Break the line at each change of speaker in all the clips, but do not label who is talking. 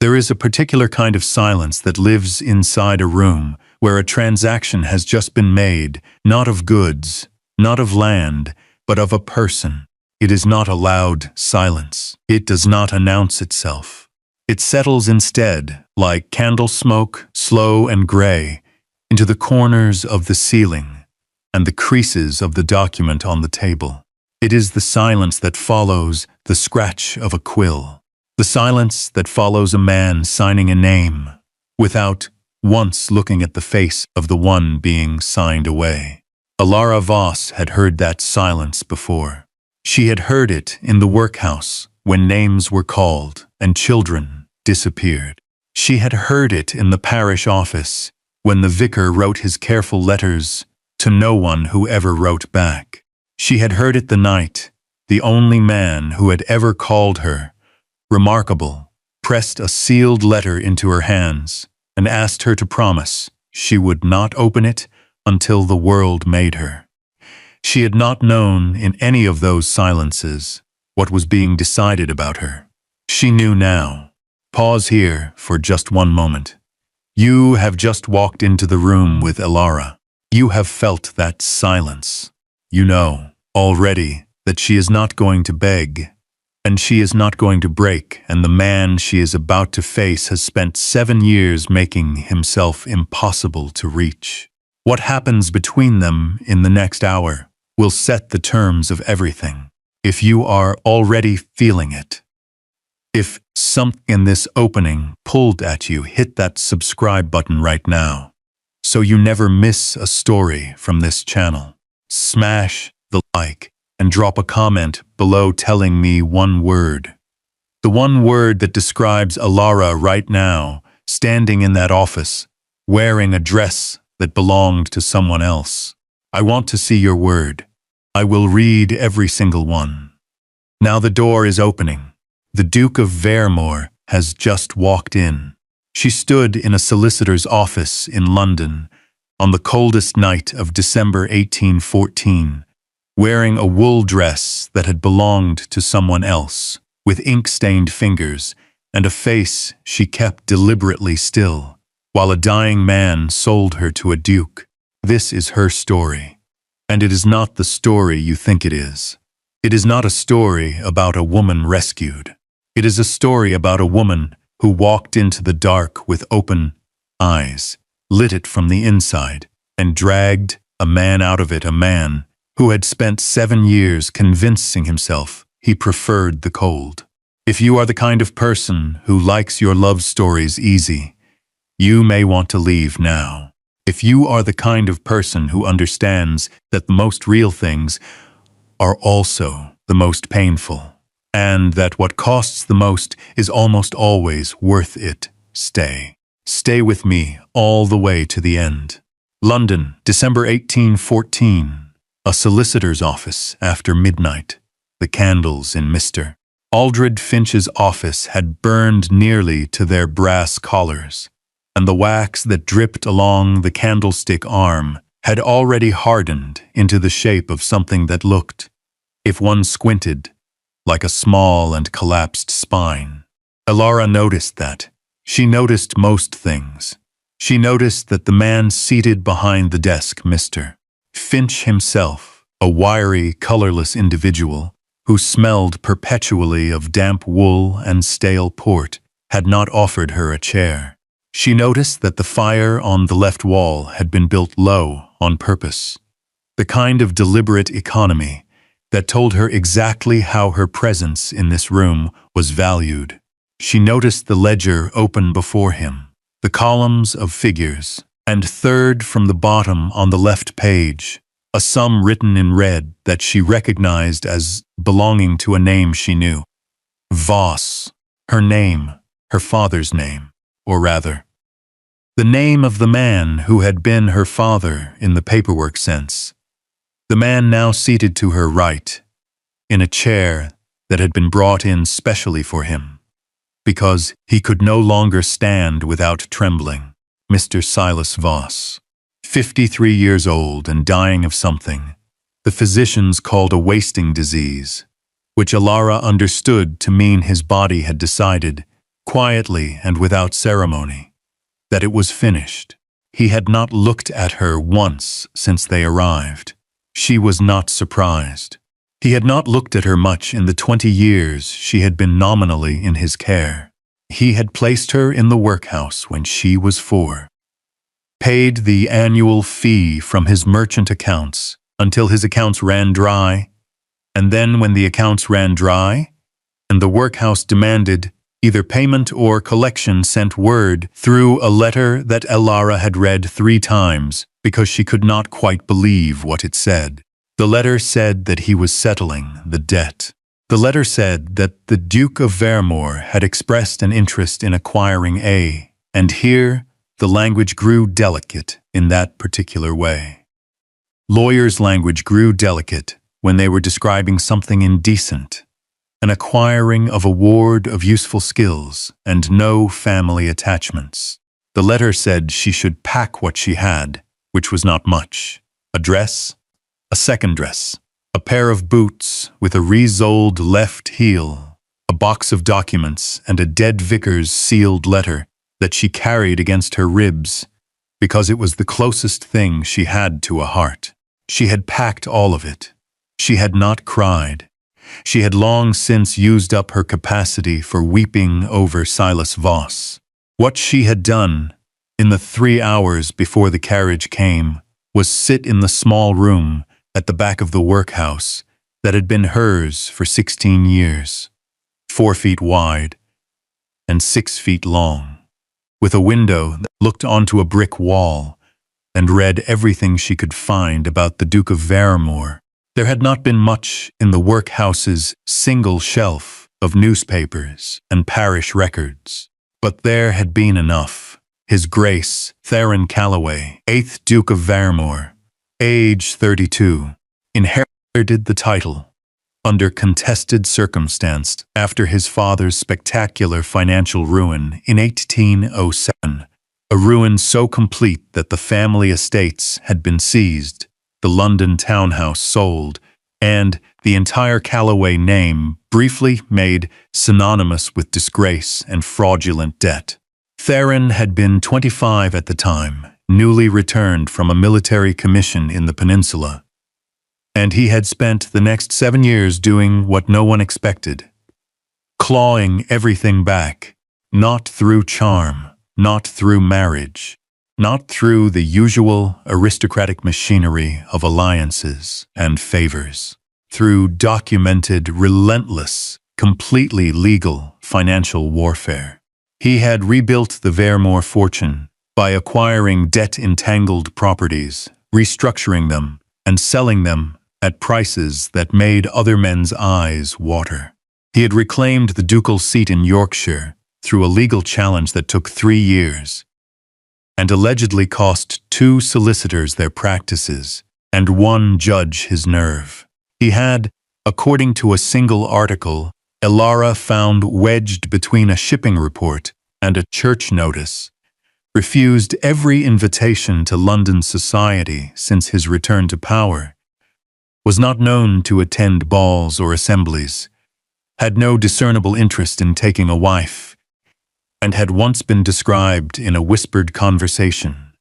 There is a particular kind of silence that lives inside a room where a transaction has just been made, not of goods, not of land, but of a person. It is not a loud silence. It does not announce itself. It settles instead, like candle smoke, slow and gray, into the corners of the ceiling and the creases of the document on the table. It is the silence that follows the scratch of a quill, the silence that follows a man signing a name without once looking at the face of the one being signed away. Alara Voss had heard that silence before. She had heard it in the workhouse when names were called and children disappeared. She had heard it in the parish office when the vicar wrote his careful letters to no one who ever wrote back. She had heard it the night the only man who had ever called her remarkable pressed a sealed letter into her hands and asked her to promise she would not open it until the world made her. She had not known in any of those silences what was being decided about her. She knew now. Pause here for just one moment. You have just walked into the room with Alara. You have felt that silence. You know already that she is not going to beg, and she is not going to break, and the man she is about to face has spent 7 years making himself impossible to reach. What happens between them in the next hour will set the terms of everything. If you are already feeling it, if something in this opening pulled at you, hit that subscribe button right now so you never miss a story from this channel. Smash the like and drop a comment below telling me one word. The one word that describes Alara right now, standing in that office, wearing a dress that belonged to someone else. I want to see your word. I will read every single one. Now the door is opening. The Duke of Vermore has just walked in. She stood in a solicitor's office in London on the coldest night of December 1814, wearing a wool dress that had belonged to someone else, with ink-stained fingers and a face she kept deliberately still, while a dying man sold her to a duke. This is her story, and it is not the story you think it is. It is not a story about a woman rescued. It is a story about a woman who walked into the dark with open eyes, lit it from the inside, and dragged a man out of it, a man who had spent 7 years convincing himself he preferred the cold. If you are the kind of person who likes your love stories easy, you may want to leave now. If you are the kind of person who understands that the most real things are also the most painful, and that what costs the most is almost always worth it, stay. Stay with me all the way to the end. London, December 1814. A solicitor's office after midnight. The candles in Mr. Aldred Finch's office had burned nearly to their brass collars, and the wax that dripped along the candlestick arm had already hardened into the shape of something that looked, if one squinted, like a small and collapsed spine. Alara noticed that. She noticed most things. She noticed that the man seated behind the desk, Mr. Finch himself, a wiry, colorless individual who smelled perpetually of damp wool and stale port, had not offered her a chair. She noticed that the fire on the left wall had been built low on purpose, the kind of deliberate economy that told her exactly how her presence in this room was valued. She noticed the ledger open before him, the columns of figures, and third from the bottom on the left page, a sum written in red that she recognized as belonging to a name she knew. Voss, her name, her father's name, or rather, the name of the man who had been her father in the paperwork sense. The man now seated to her right, in a chair that had been brought in specially for him, because he could no longer stand without trembling. Mr. Silas Voss, 53 years old and dying of something the physicians called a wasting disease, which Alara understood to mean his body had decided quietly and without ceremony, that it was finished. He had not looked at her once since they arrived. She was not surprised. He had not looked at her much in the 20 years she had been nominally in his care. He had placed her in the workhouse when she was 4, paid the annual fee from his merchant accounts until his accounts ran dry, and then when the accounts ran dry, and the workhouse demanded either payment or collection, sent word through a letter that Elara had read 3 times because she could not quite believe what it said. The letter said that he was settling the debt. The letter said that the Duke of Vermore had expressed an interest in acquiring A, and here the language grew delicate in that particular way. Lawyers' language grew delicate when they were describing something indecent, an acquiring of a ward of useful skills and no family attachments. The letter said she should pack what she had, which was not much: a dress, a second dress, a pair of boots with a re-soled left heel, a box of documents, and a dead vicar's sealed letter that she carried against her ribs because it was the closest thing she had to a heart. She had packed all of it. She had not cried. She had long since used up her capacity for weeping over Silas Voss. What she had done in the 3 hours before the carriage came was sit in the small room at the back of the workhouse that had been hers for 16 years, 4 feet wide and 6 feet long, with a window that looked onto a brick wall and read everything she could find about the Duke of Vermore. There had not been much in the workhouse's single shelf of newspapers and parish records, but there had been enough. His Grace Theron Calloway, 8th Duke of Vermore, age 32, inherited the title under contested circumstance after his father's spectacular financial ruin in 1807, a ruin so complete that the family estates had been seized, the London townhouse sold, and the entire Calloway name briefly made synonymous with disgrace and fraudulent debt. Theron had been 25 at the time, newly returned from a military commission in the peninsula, and he had spent the next 7 years doing what no one expected, clawing everything back, not through charm, not through marriage, not through the usual aristocratic machinery of alliances and favors, through documented, relentless, completely legal financial warfare. He had rebuilt the Vermore fortune by acquiring debt-entangled properties, restructuring them, and selling them at prices that made other men's eyes water. He had reclaimed the ducal seat in Yorkshire through a legal challenge that took 3 years, and allegedly cost 2 solicitors their practices and 1 judge his nerve. He had, according to a single article, Elara found wedged between a shipping report and a church notice, refused every invitation to London society since his return to power, was not known to attend balls or assemblies, had no discernible interest in taking a wife, and had once been described in a whispered conversation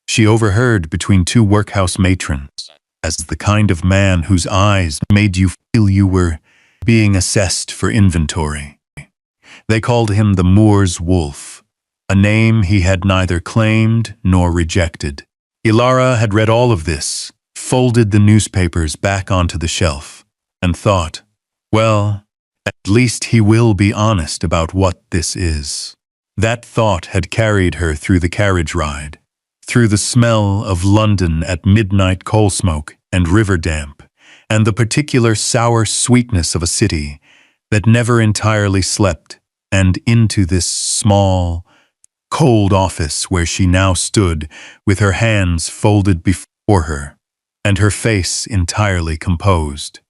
she overheard between 2 workhouse matrons as the kind of man whose eyes made you feel you were being assessed for inventory. They called him the Moor's Wolf, a name he had neither claimed nor rejected. Elara had read all of this, folded the newspapers back onto the shelf, and thought, well, at least he will be honest about what this is. That thought had carried her through the carriage ride, through the smell of London at midnight coal smoke and river damp, and the particular sour sweetness of a city that never entirely slept, and into this small, cold office where she now stood with her hands folded before her and her face entirely composed,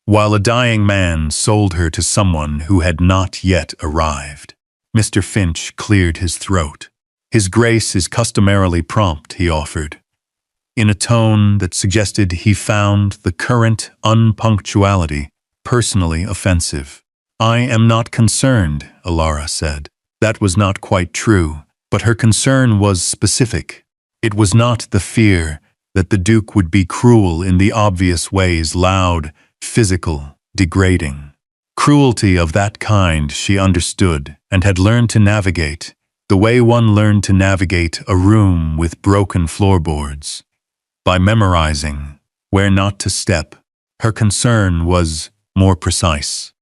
while a dying man sold her to someone who had not yet arrived. Mr. Finch cleared his throat. His Grace is customarily prompt, he offered, in a tone that suggested he found the current unpunctuality personally offensive. I am not concerned, Elara said. That was not quite true, but her concern was specific. It was not the fear that the Duke would be cruel in the obvious ways, loud, physical, degrading. Cruelty of that kind she understood and had learned to navigate, the way one learned to navigate a room with broken floorboards. By memorizing where not to step. Her concern was more precise.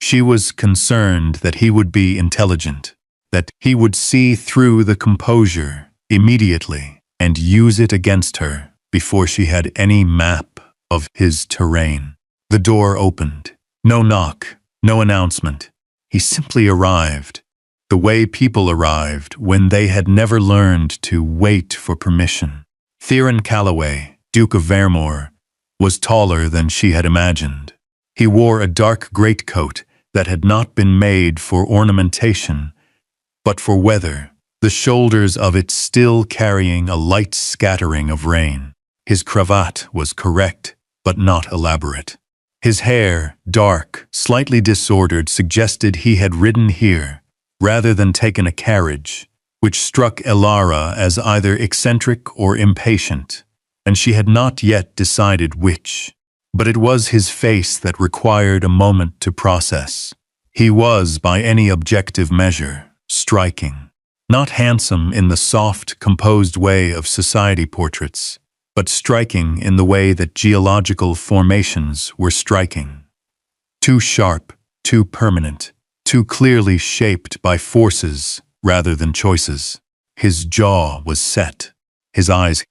She was concerned that he would be intelligent, that he would see through the composure immediately and use it against her before she had any map of his terrain. The door opened. No knock, no announcement. He simply arrived, the way people arrived when they had never learned to wait for permission. Theron Calloway, Duke of Vermore, was taller than she had imagined. He wore a dark greatcoat that had not been made for ornamentation, but for weather, the shoulders of it still carrying a light scattering of rain. His cravat was correct, but not elaborate. His hair, dark, slightly disordered, suggested he had ridden here, rather than taken a carriage, which struck Elara as either eccentric or impatient, and she had not yet decided which. But it was his face that required a moment to process. He was, by any objective measure, striking. Not handsome in the soft, composed way of society portraits, but striking in the way that geological formations were striking. Too sharp, too permanent, too clearly shaped by forces rather than choices. His jaw was set, his eyes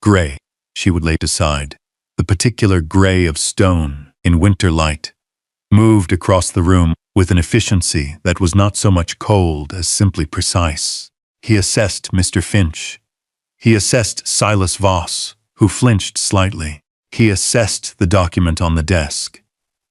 gray, she would later decide, the particular gray of stone in winter light, moved across the room with an efficiency that was not so much cold as simply precise. He assessed Mr. Finch. He assessed Silas Voss, who flinched slightly. He assessed the document on the desk.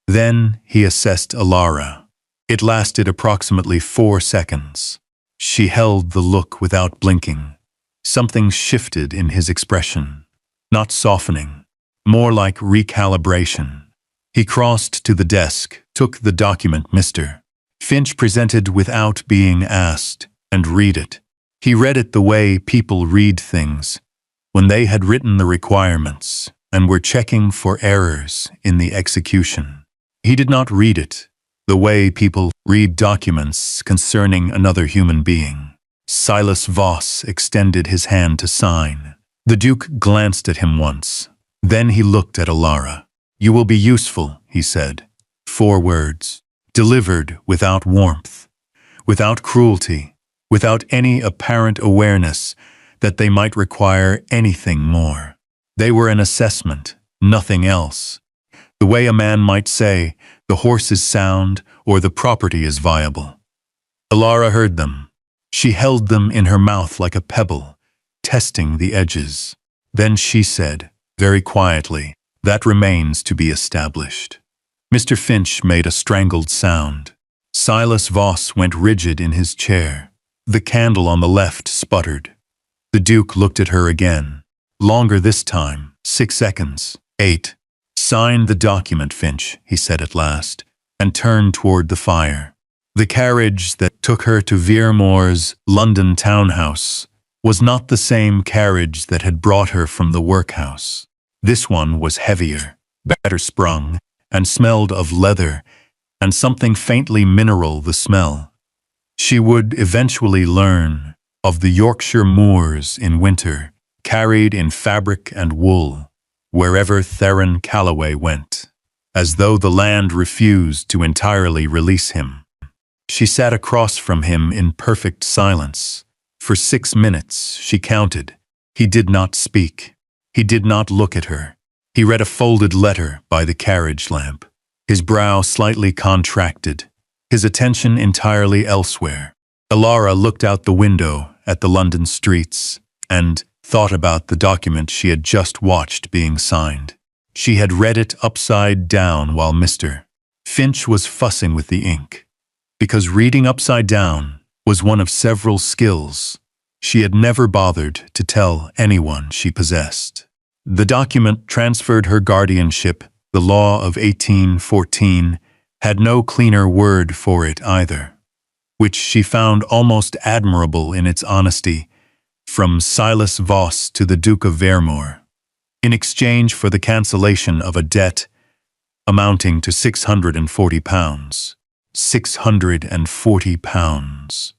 Then he assessed Elara. It lasted approximately 4 seconds. She held the look without blinking. Something shifted in his expression, not softening, more like recalibration. He crossed to the desk, took the document Mr. Finch presented without being asked, and read it. He read it the way people read things, when they had written the requirements and were checking for errors in the execution. He did not read it the way people read documents concerning another human being. Silas Voss extended his hand to sign. The Duke glanced at him once. Then he looked at Elara. "You will be useful," he said. 4 words, delivered without warmth, without cruelty, without any apparent awareness that they might require anything more. They were an assessment, nothing else. The way a man might say, the horse is sound or the property is viable. Elara heard them. She held them in her mouth like a pebble, testing the edges. Then she said, very quietly, "That remains to be established." Mr. Finch made a strangled sound. Silas Voss went rigid in his chair. The candle on the left sputtered. The Duke looked at her again. Longer this time, 6 seconds, 8. "Sign the document, Finch," he said at last, and turned toward the fire. The carriage that took her to Vermore's London townhouse was not the same carriage that had brought her from the workhouse. This one was heavier, better sprung, and smelled of leather and something faintly mineral the smell. She would eventually learn of the Yorkshire moors in winter, carried in fabric and wool, wherever Theron Calloway went, as though the land refused to entirely release him. She sat across from him in perfect silence. For 6 minutes, she counted. He did not speak. He did not look at her. He read a folded letter by the carriage lamp, his brow slightly contracted, his attention entirely elsewhere. Elara looked out the window at the London streets and thought about the document she had just watched being signed. She had read it upside down while Mr. Finch was fussing with the ink. Because reading upside down was one of several skills she had never bothered to tell anyone she possessed. The document transferred her guardianship. The law of 1814 had no cleaner word for it either. which she found almost admirable in its honesty, from Silas Voss to the Duke of Vermoor, in exchange for the cancellation of a debt amounting to £640. £640.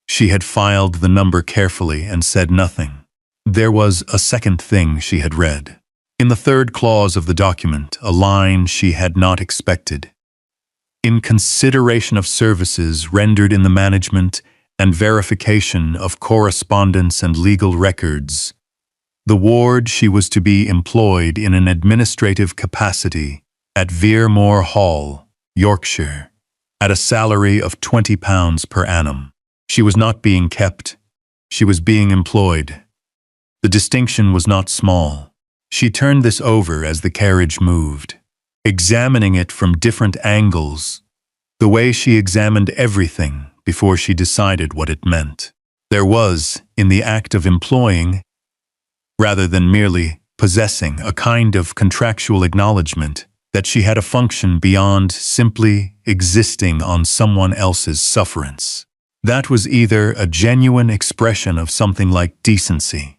She had filed the number carefully and said nothing. There was a second thing she had read. In the third clause of the document, a line she had not expected. In consideration of services rendered in the management and verification of correspondence and legal records, the ward she was to be employed in an administrative capacity at Vermoor Hall, Yorkshire, at a salary of £20 per annum. She was not being kept, she was being employed. The distinction was not small. She turned this over as the carriage moved, examining it from different angles, the way she examined everything before she decided what it meant. There was, in the act of employing, rather than merely possessing, a kind of contractual acknowledgement that she had a function beyond simply existing on someone else's sufferance. That was either a genuine expression of something like decency,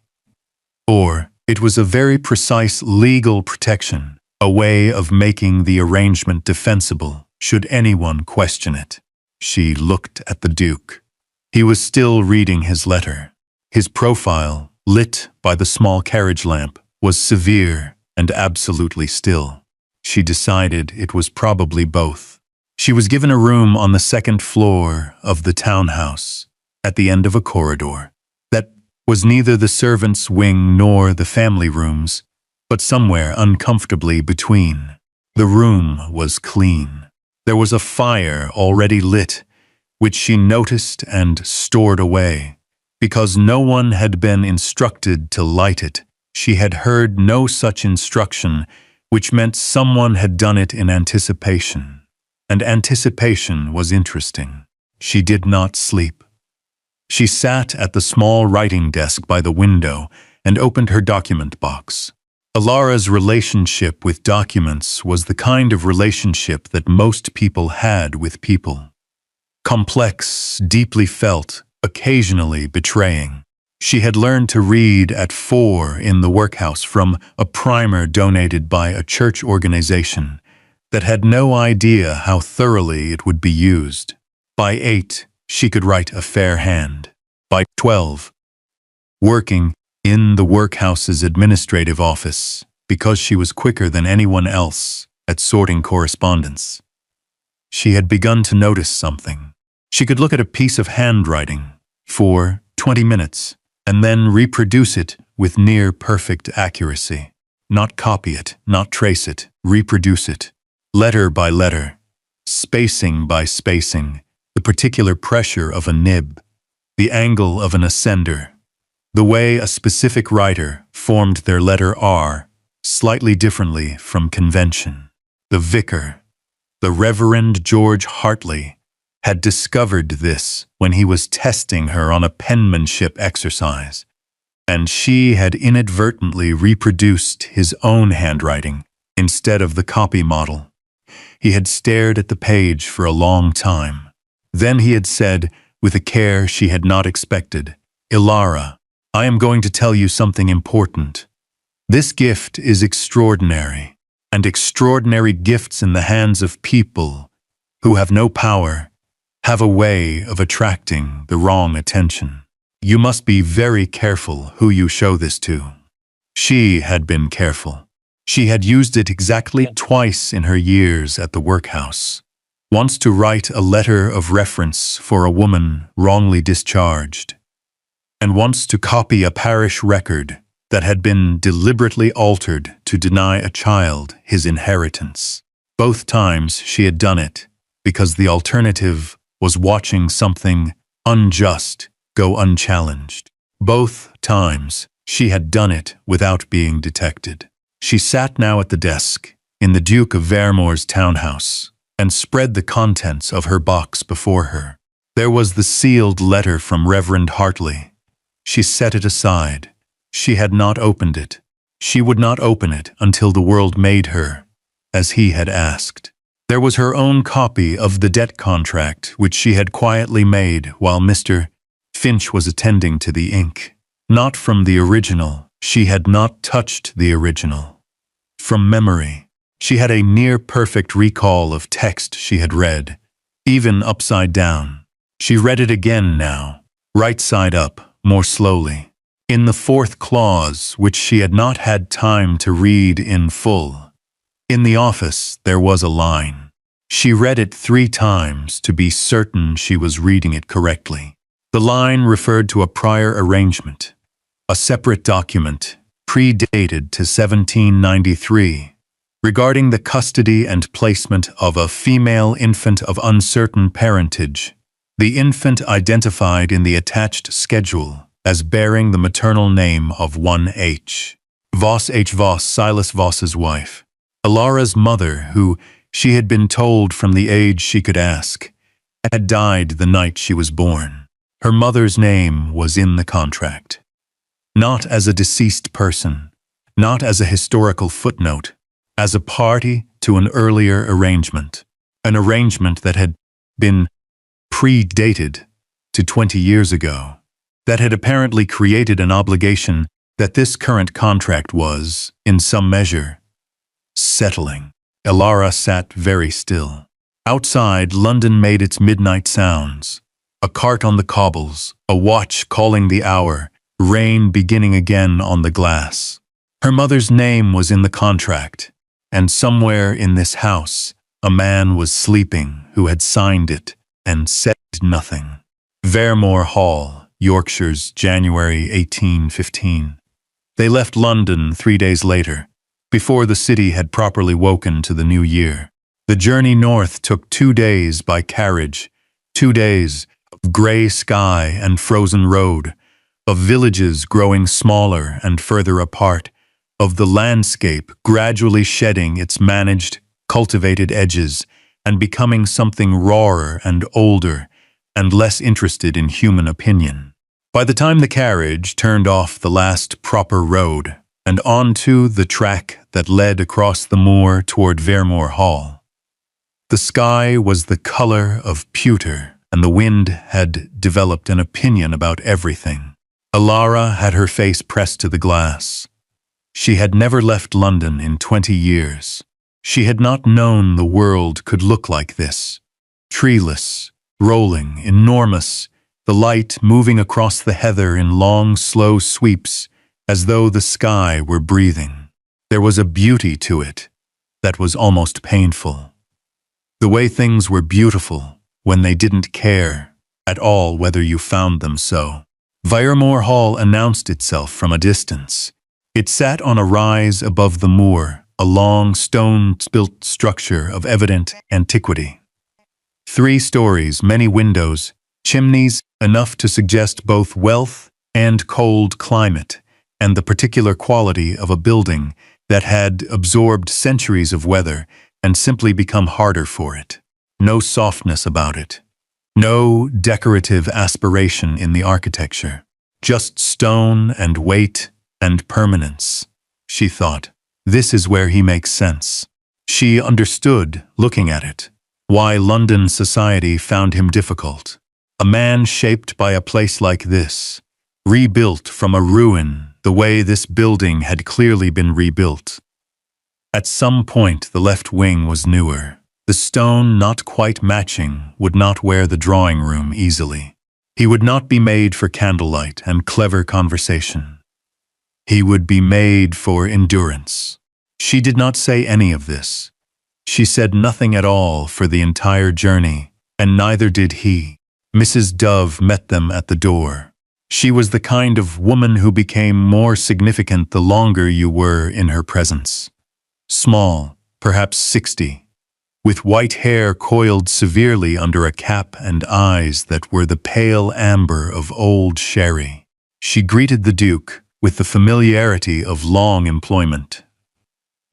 or it was a very precise legal protection, a way of making the arrangement defensible should anyone question it. She looked at the Duke. He was still reading his letter. His profile, lit by the small carriage lamp, was severe and absolutely still. She decided it was probably both. She was given a room on the second floor of the townhouse, at the end of a corridor, that was neither the servants' wing nor the family rooms, but somewhere uncomfortably between. The room was clean. There was a fire already lit, which she noticed and stored away. Because no one had been instructed to light it, she had heard no such instruction, which meant someone had done it in anticipation. And anticipation was interesting. She did not sleep. She sat at the small writing desk by the window and opened her document box. Ilara's relationship with documents was the kind of relationship that most people had with people. Complex, deeply felt, occasionally betraying. She had learned to read at 4 in the workhouse from a primer donated by a church organization that had no idea how thoroughly it would be used. By 8, she could write a fair hand. By 12, working in the workhouse's administrative office, because she was quicker than anyone else at sorting correspondence, she had begun to notice something. She could look at a piece of handwriting for 20 minutes and then reproduce it with near-perfect accuracy. Not copy it, not trace it, reproduce it. Letter by letter, spacing by spacing, the particular pressure of a nib, the angle of an ascender, the way a specific writer formed their letter R slightly differently from convention. The vicar, the Reverend George Hartley, had discovered this when he was testing her on a penmanship exercise, and she had inadvertently reproduced his own handwriting instead of the copy model. He had stared at the page for a long time. Then he had said, with a care she had not expected, "Ilara, I am going to tell you something important. This gift is extraordinary, and extraordinary gifts in the hands of people who have no power have a way of attracting the wrong attention. You must be very careful who you show this to." She had been careful. She had used it exactly twice in her years at the workhouse. Once to write a letter of reference for a woman wrongly discharged, and once to copy a parish record that had been deliberately altered to deny a child his inheritance. Both times she had done it because the alternative was watching something unjust go unchallenged. Both times she had done it without being detected. She sat now at the desk in the Duke of Vermoor's townhouse and spread the contents of her box before her. There was the sealed letter from Reverend Hartley. She set it aside. She had not opened it. She would not open it until the world made her, as he had asked. There was her own copy of the debt contract, which she had quietly made while Mr. Finch was attending to the ink. Not from the original. She had not touched the original. From memory. She had a near-perfect recall of text she had read, even upside down. She read it again now, right side up, more slowly. In the fourth clause, which she had not had time to read in full. In the office, there was a line. She read it 3 times to be certain she was reading it correctly. The line referred to a prior arrangement, a separate document, predated to 1793, regarding the custody and placement of a female infant of uncertain parentage, the infant identified in the attached schedule as bearing the maternal name of one H. Voss H. Voss, Silas Voss's wife. Alara's mother, who, she had been told from the age she could ask, had died the night she was born. Her mother's name was in the contract. Not as a deceased person, not as a historical footnote, as a party to an earlier arrangement, an arrangement that had been predated to 20 years ago, that had apparently created an obligation that this current contract was, in some measure, settling. Alara sat very still. Outside, London made its midnight sounds. A cart on the cobbles, a watch calling the hour, rain beginning again on the glass. Her mother's name was in the contract, and somewhere in this house, a man was sleeping who had signed it and said nothing. Vermore Hall, Yorkshire's January 1815. They left London 3 days later, before the city had properly woken to the new year. The journey north took 2 days by carriage, 2 days of grey sky and frozen road, of villages growing smaller and further apart, of the landscape gradually shedding its managed, cultivated edges and becoming something rawer and older and less interested in human opinion. By the time the carriage turned off the last proper road and onto the track that led across the moor toward Vermore Hall, the sky was the color of pewter, and the wind had developed an opinion about everything. Alara had her face pressed to the glass. She had never left London in 20 years. She had not known the world could look like this. Treeless, rolling, enormous, the light moving across the heather in long, slow sweeps, as though the sky were breathing. There was a beauty to it that was almost painful. The way things were beautiful when they didn't care at all whether you found them so. Vermore Hall announced itself from a distance. It sat on a rise above the moor, a long stone-built structure of evident antiquity. 3 stories, many windows, chimneys, enough to suggest both wealth and cold climate, and the particular quality of a building that had absorbed centuries of weather and simply become harder for it. No softness about it. No decorative aspiration in the architecture. Just stone and weight and permanence. She thought, this is where he makes sense. She understood, looking at it, why London society found him difficult. A man shaped by a place like this, rebuilt from a ruin the way this building had clearly been rebuilt. At some point the left wing was newer. The stone not quite matching would not wear the drawing room easily. He would not be made for candlelight and clever conversation. He would be made for endurance. She did not say any of this. She said nothing at all for the entire journey, and neither did he. Mrs. Dove met them at the door. She was the kind of woman who became more significant the longer you were in her presence. Small, perhaps 60, with white hair coiled severely under a cap and eyes that were the pale amber of old sherry. She greeted the Duke with the familiarity of long employment.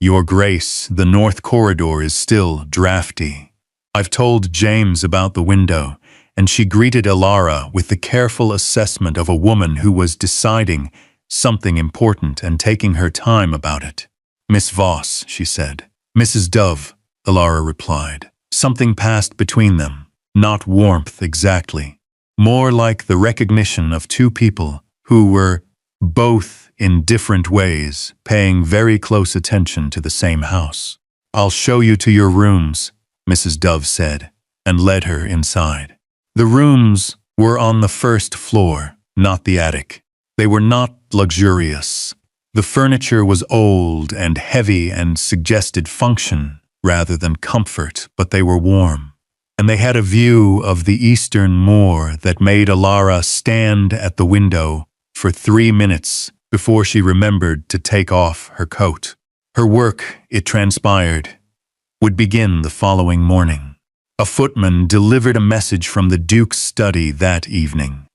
Your Grace, the North Corridor is still drafty. I've told James about the window, and she greeted Alara with the careful assessment of a woman who was deciding something important and taking her time about it. Miss Voss, she said. Mrs. Dove, Alara replied. Something passed between them, not warmth exactly, more like the recognition of two people who were both in different ways paying very close attention to the same house. I'll show you to your rooms, Mrs. Dove said, and led her inside. The rooms were on the first floor, not the attic. They were not luxurious. The furniture was old and heavy and suggested function rather than comfort, but they were warm. And they had a view of the eastern moor that made Alara stand at the window for 3 minutes before she remembered to take off her coat. Her work, it transpired, would begin the following morning. A footman delivered a message from the Duke's study that evening.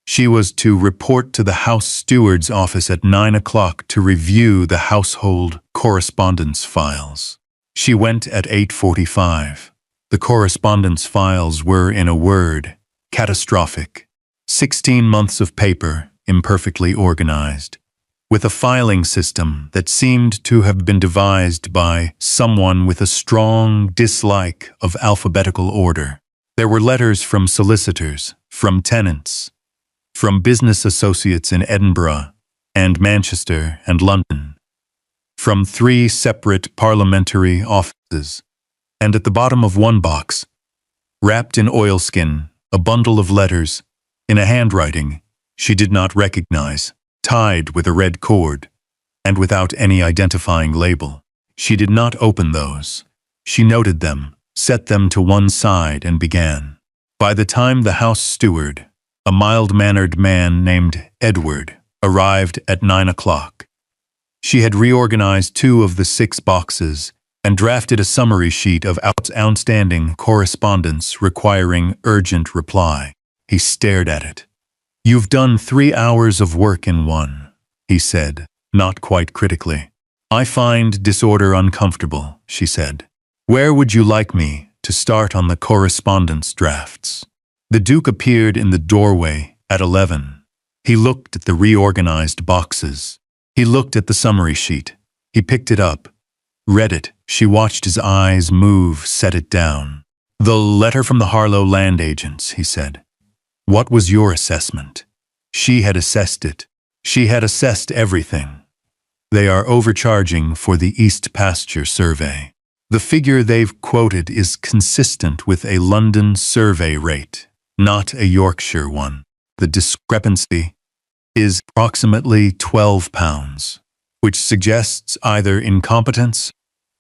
She was to report to the house steward's office at 9 o'clock to review the household correspondence files. She went at 8:45. The correspondence files were, in a word, catastrophic. 16 months of paper, imperfectly organized, with a filing system that seemed to have been devised by someone with a strong dislike of alphabetical order. There were letters from solicitors, from tenants, from business associates in Edinburgh and Manchester and London, from 3 separate parliamentary offices, and at the bottom of one box, wrapped in oilskin, a bundle of letters, in a handwriting she did not recognize, tied with a red cord, and without any identifying label. She did not open those. She noted them, set them to one side, and began. By the time the house steward, a mild-mannered man named Edward, arrived at 9 o'clock, she had reorganized 2 of the 6 boxes and drafted a summary sheet of outstanding correspondence requiring urgent reply. He stared at it. "You've done 3 hours of work in one," he said, not quite critically. "I find disorder uncomfortable," she said. "Where would you like me to start on the correspondence drafts?" The Duke appeared in the doorway at 11. He looked at the reorganized boxes. He looked at the summary sheet. He picked it up, read it. She watched his eyes move, set it down. "The letter from the Harlow land agents," he said. "What was your assessment?" She had assessed it. She had assessed everything. "They are overcharging for the East Pasture survey. The figure they've quoted is consistent with a London survey rate, not a Yorkshire one. The discrepancy is approximately £12, which suggests either incompetence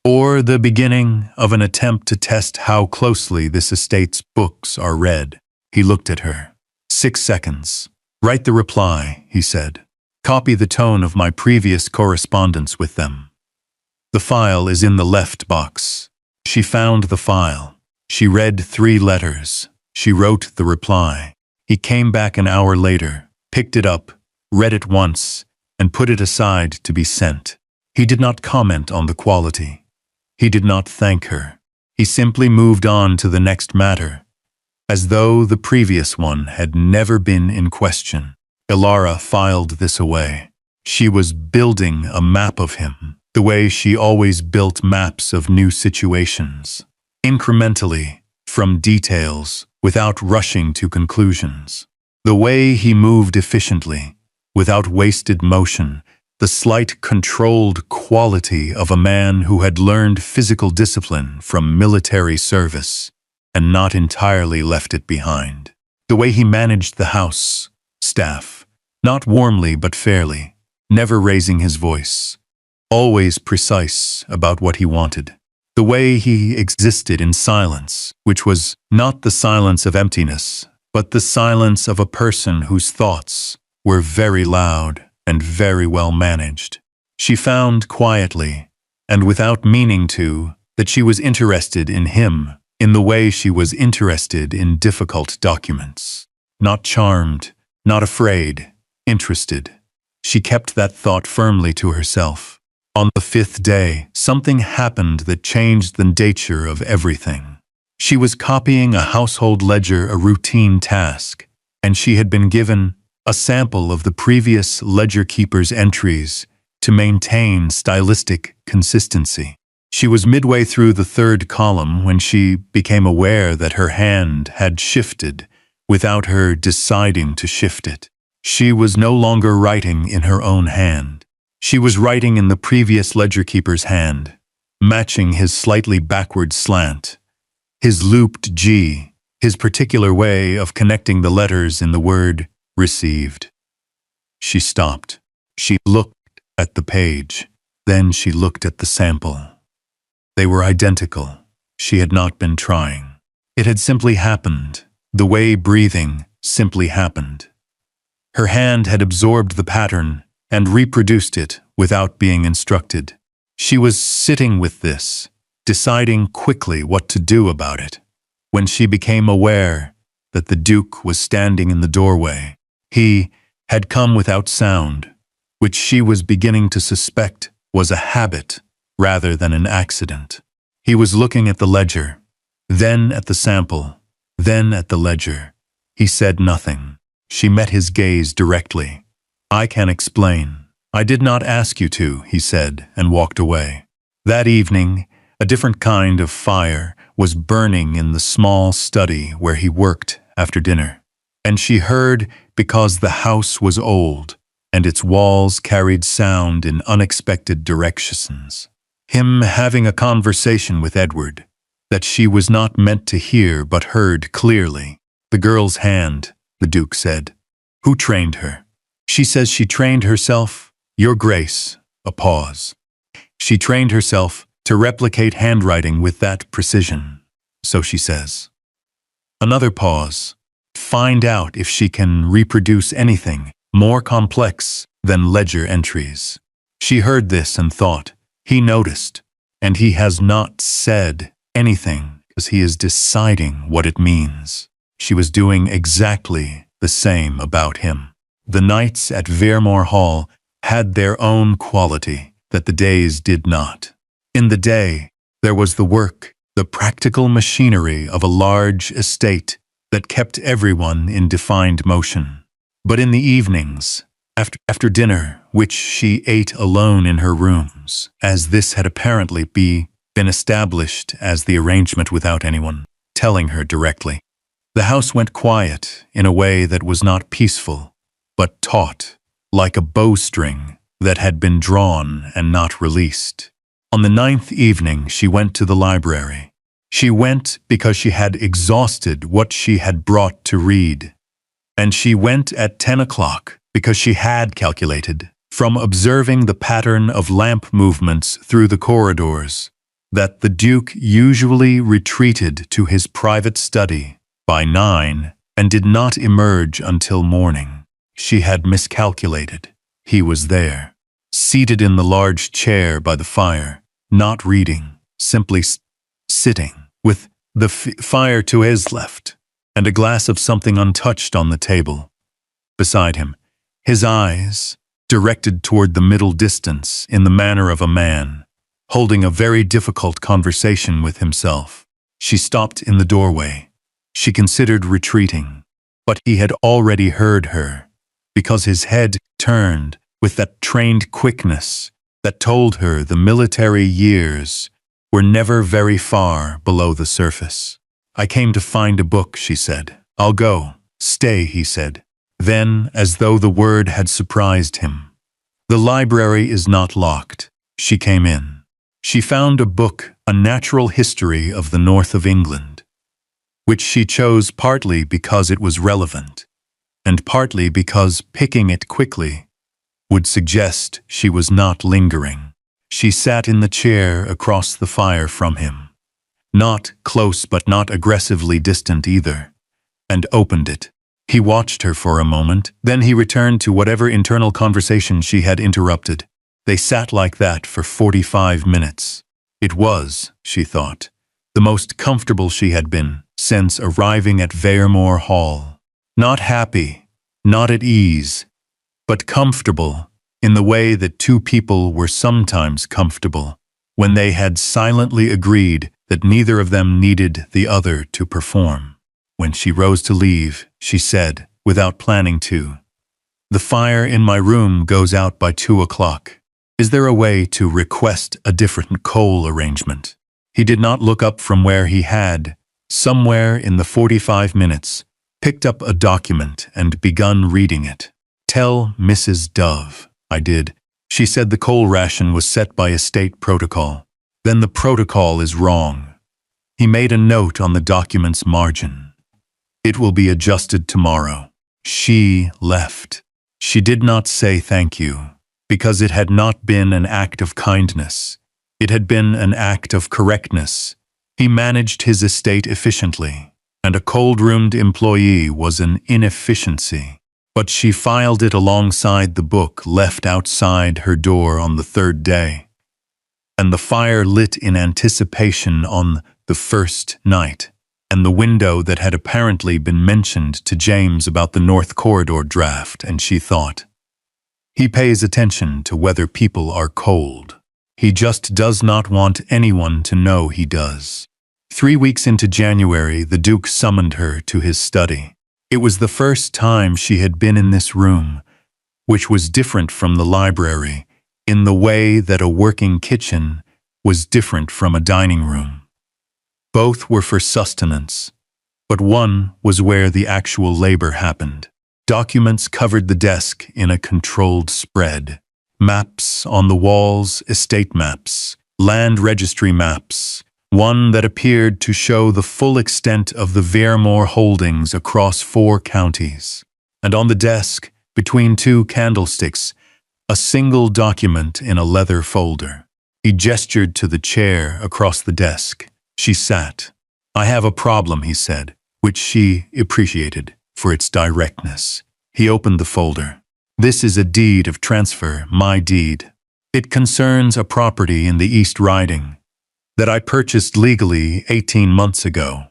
or the beginning of an attempt to test how closely this estate's books are read." He looked at her. 6 seconds. "Write the reply," he said. "Copy the tone of my previous correspondence with them. The file is in the left box." She found the file. She read 3 letters. She wrote the reply. He came back an hour later, picked it up, read it once, and put it aside to be sent. He did not comment on the quality. He did not thank her. He simply moved on to the next matter, as though the previous one had never been in question. Alara filed this away. She was building a map of him, the way she always built maps of new situations, incrementally, from details, without rushing to conclusions. The way he moved efficiently, without wasted motion, the slight controlled quality of a man who had learned physical discipline from military service and not entirely left it behind. The way he managed the house, staff, not warmly but fairly, never raising his voice, always precise about what he wanted. The way he existed in silence, which was not the silence of emptiness, but the silence of a person whose thoughts were very loud and very well managed. She found quietly, and without meaning to, that she was interested in him in the way she was interested in difficult documents. Not charmed, not afraid, interested. She kept that thought firmly to herself. On the 5th day, something happened that changed the nature of everything. She was copying a household ledger, a routine task, and she had been given a sample of the previous ledger keeper's entries to maintain stylistic consistency. She was midway through the third column when she became aware that her hand had shifted without her deciding to shift it. She was no longer writing in her own hand. She was writing in the previous ledger keeper's hand, matching his slightly backward slant, his looped G, his particular way of connecting the letters in the word received. She stopped. She looked at the page. Then she looked at the sample. They were identical. She had not been trying. It had simply happened, the way breathing simply happened. Her hand had absorbed the pattern and reproduced it without being instructed. She was sitting with this, deciding quickly what to do about it, when she became aware that the Duke was standing in the doorway. He had come without sound, which she was beginning to suspect was a habit rather than an accident. He was looking at the ledger, then at the sample, then at the ledger. He said nothing. She met his gaze directly. "I can explain. I did not ask you to," he said, and walked away. That evening, a different kind of fire was burning in the small study where he worked after dinner. And she heard because the house was old, and its walls carried sound in unexpected directions. Him having a conversation with Edward, that she was not meant to hear but heard clearly. "The girl's hand," the Duke said. "Who trained her?" "She says she trained herself, Your Grace." A pause. "She trained herself to replicate handwriting with that precision, so she says." Another pause. "Find out if she can reproduce anything more complex than ledger entries." She heard this and thought, he noticed, and he has not said anything because he is deciding what it means. She was doing exactly the same about him. The nights at Vermore Hall had their own quality that the days did not. In the day, there was the work, the practical machinery of a large estate that kept everyone in defined motion. But in the evenings, after dinner, which she ate alone in her rooms, as this had apparently been established as the arrangement without anyone telling her directly, the house went quiet in a way that was not peaceful, but taut, like a bowstring that had been drawn and not released. On the 9th evening, she went to the library. She went because she had exhausted what she had brought to read. And she went at 10 o'clock because she had calculated, from observing the pattern of lamp movements through the corridors, that the Duke usually retreated to his private study by 9 and did not emerge until morning. She had miscalculated. He was there, seated in the large chair by the fire, not reading, simply sitting, with the fire to his left, and a glass of something untouched on the table. Beside him, his eyes directed toward the middle distance in the manner of a man, holding a very difficult conversation with himself. She stopped in the doorway. She considered retreating, but he had already heard her, because his head turned with that trained quickness that told her the military years were never very far below the surface. "I came to find a book," she said. "I'll go." "Stay," he said. Then, as though the word had surprised him, "The library is not locked." She came in. She found a book, A Natural History of the North of England, which she chose partly because it was relevant, and partly because picking it quickly would suggest she was not lingering. She sat in the chair across the fire from him, not close but not aggressively distant either, and opened it. He watched her for a moment, then he returned to whatever internal conversation she had interrupted. They sat like that for 45 minutes. It was, she thought, the most comfortable she had been since arriving at Vermore Hall. Not happy, not at ease, but comfortable in the way that two people were sometimes comfortable when they had silently agreed that neither of them needed the other to perform. When she rose to leave, she said, without planning to, "The fire in my room goes out by 2 o'clock. Is there a way to request a different coal arrangement? He did not look up from where he had, somewhere in the 45 minutes, picked up a document and begun reading it. Tell Mrs. Dove. I did. She said the coal ration was set by estate protocol. Then the protocol is wrong. He made a note on the document's margin. It will be adjusted tomorrow. She left. She did not say thank you, because it had not been an act of kindness. It had been an act of correctness. He managed his estate efficiently, and a cold-roomed employee was an inefficiency. But she filed it alongside the book left outside her door on the third day. And the fire lit in anticipation on the first night, and the window that had apparently been mentioned to James about the North Corridor draft, and she thought, he pays attention to whether people are cold. He just does not want anyone to know he does. 3 weeks into January, the Duke summoned her to his study. It was the first time she had been in this room, which was different from the library, in the way that a working kitchen was different from a dining room. Both were for sustenance, but one was where the actual labor happened. Documents covered the desk in a controlled spread. Maps on the walls, estate maps, land registry maps, one that appeared to show the full extent of the Vermore holdings across 4 counties. And on the desk, between 2 candlesticks, a single document in a leather folder. He gestured to the chair across the desk. She sat. I have a problem, he said, which she appreciated for its directness. He opened the folder. This is a deed of transfer, my deed. It concerns a property in the East Riding that I purchased legally 18 months ago.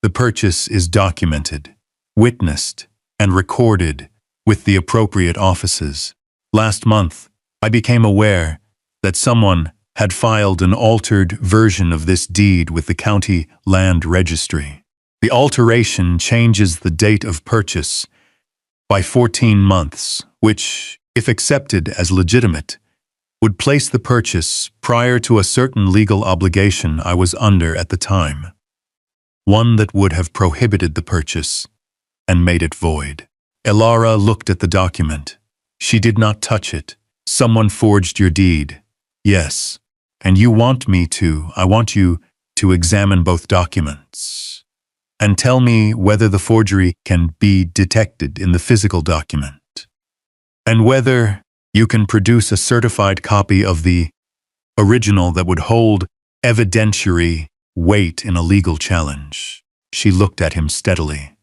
The purchase is documented, witnessed, and recorded with the appropriate offices. Last month, I became aware that someone had filed an altered version of this deed with the county land registry. The alteration changes the date of purchase by 14 months, which, if accepted as legitimate, would place the purchase prior to a certain legal obligation I was under at the time, one that would have prohibited the purchase and made it void. Elara looked at the document. She did not touch it. Someone forged your deed. Yes, and I want you to examine both documents and tell me whether the forgery can be detected in the physical document, and whether you can produce a certified copy of the original that would hold evidentiary weight in a legal challenge. She looked at him steadily.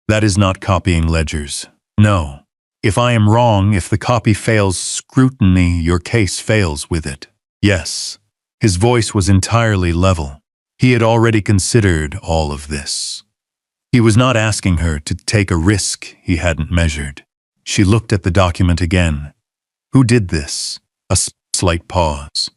That is not copying ledgers. No. If I am wrong, if the copy fails scrutiny, your case fails with it. Yes. His voice was entirely level. He had already considered all of this. He was not asking her to take a risk he hadn't measured. She looked at the document again. Who did this? A slight pause.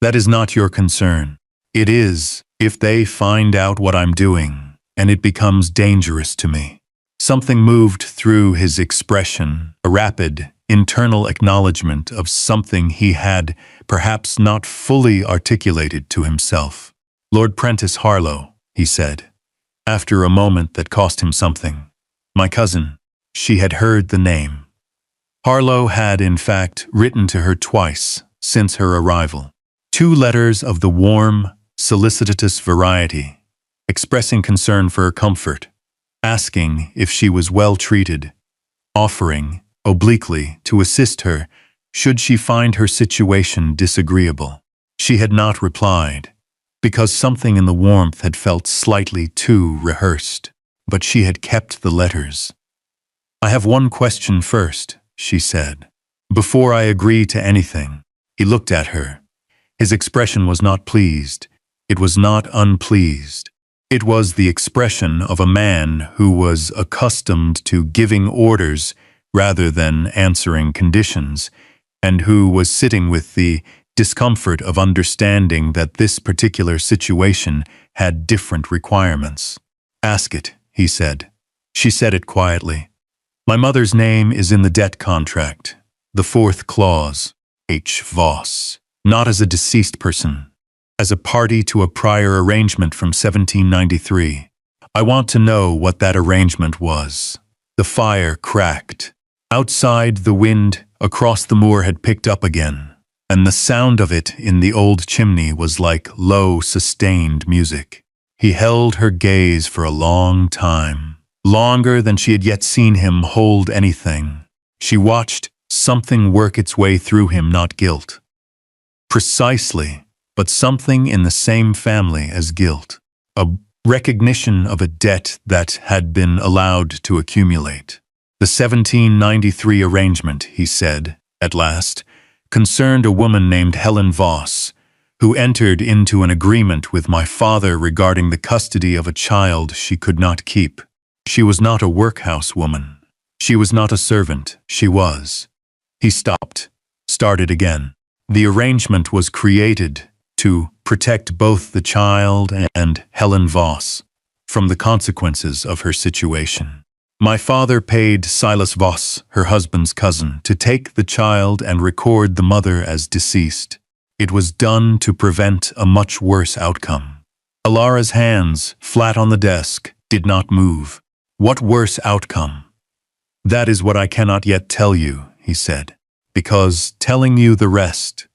That is not your concern. It is, if they find out what I'm doing, and it becomes dangerous to me. Something moved through his expression, a rapid, internal acknowledgement of something he had perhaps not fully articulated to himself. Lord Prentice Harlow, he said, after a moment that cost him something. My cousin. She had heard the name. Harlow had, in fact, written to her twice since her arrival. 2 letters of the warm, solicitous variety, expressing concern for her comfort, asking if she was well treated, offering, obliquely, to assist her should she find her situation disagreeable. She had not replied, because something in the warmth had felt slightly too rehearsed, but she had kept the letters. I have one question first, she said, before I agree to anything. He looked at her. His expression was not pleased. It was not unpleased. It was the expression of a man who was accustomed to giving orders rather than answering conditions, and who was sitting with the discomfort of understanding that this particular situation had different requirements. Ask it, he said. She said it quietly. My mother's name is in the debt contract, the 4th clause. H. Voss, not as a deceased person, as a party to a prior arrangement from 1793. I want to know what that arrangement was. The fire cracked. Outside, the wind across the moor had picked up again, and the sound of it in the old chimney was like low, sustained music. He held her gaze for a long time, longer than she had yet seen him hold anything. She watched something work its way through him, not guilt. Precisely, but something in the same family as guilt. A recognition of a debt that had been allowed to accumulate. The 1793 arrangement, he said, at last, concerned a woman named Helen Voss, who entered into an agreement with my father regarding the custody of a child she could not keep. She was not a workhouse woman. She was not a servant. She was. He stopped, started again. The arrangement was created to protect both the child and Helen Voss from the consequences of her situation. My father paid Silas Voss, her husband's cousin, to take the child and record the mother as deceased. It was done to prevent a much worse outcome. Alara's hands, flat on the desk, did not move. What worse outcome? That is what I cannot yet tell you, he said, because telling you the rest,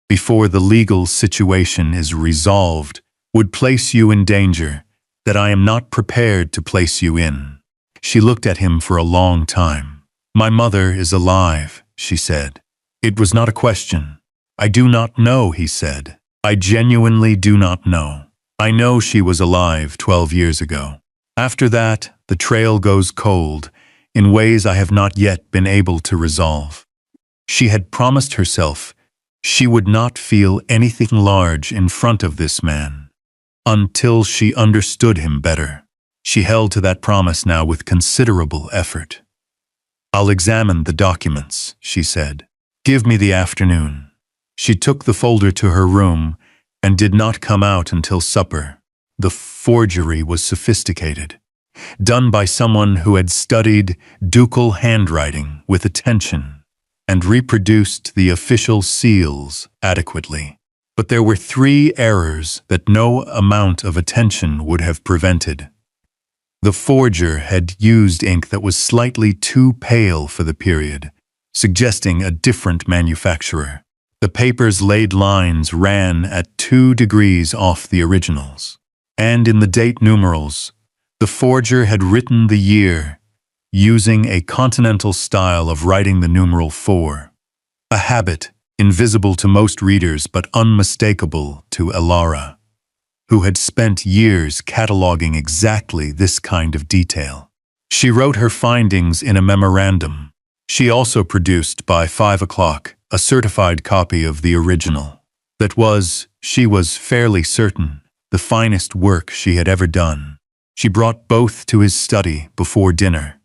before the legal situation is resolved, would place you in danger that I am not prepared to place you in. She looked at him for a long time. My mother is alive, she said. It was not a question. I do not know, he said. I genuinely do not know. I know she was alive 12 years ago. After that, the trail goes cold in ways I have not yet been able to resolve. She had promised herself she would not feel anything large in front of this man until she understood him better. She held to that promise now with considerable effort. I'll examine the documents, she said. Give me the afternoon. She took the folder to her room and did not come out until supper. The forgery was sophisticated, done by someone who had studied ducal handwriting with attention and reproduced the official seals adequately. But there were 3 errors that no amount of attention would have prevented. The forger had used ink that was slightly too pale for the period, suggesting a different manufacturer. The paper's laid lines ran at 2 degrees off the originals, and in the date numerals, the forger had written the year using a continental style of writing the numeral 4, a habit invisible to most readers but unmistakable to Alara, who had spent years cataloging exactly this kind of detail. She wrote her findings in a memorandum. She also produced, by 5 o'clock, a certified copy of the original. That was, she was fairly certain, the finest work she had ever done. She brought both to his study before dinner.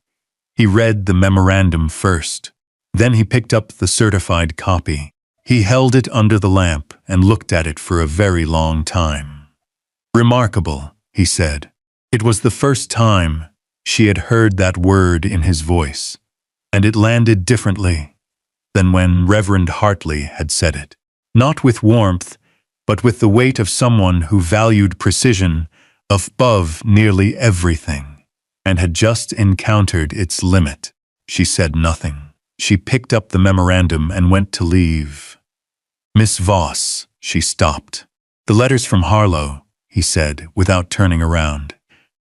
He read the memorandum first. Then he picked up the certified copy. He held it under the lamp and looked at it for a very long time. Remarkable, he said. It was the first time she had heard that word in his voice, and it landed differently than when Reverend Hartley had said it. Not with warmth, but with the weight of someone who valued precision above nearly everything, and had just encountered its limit. She said nothing. She picked up the memorandum and went to leave. Miss Voss, she stopped. The letters from Harlow, he said, without turning around.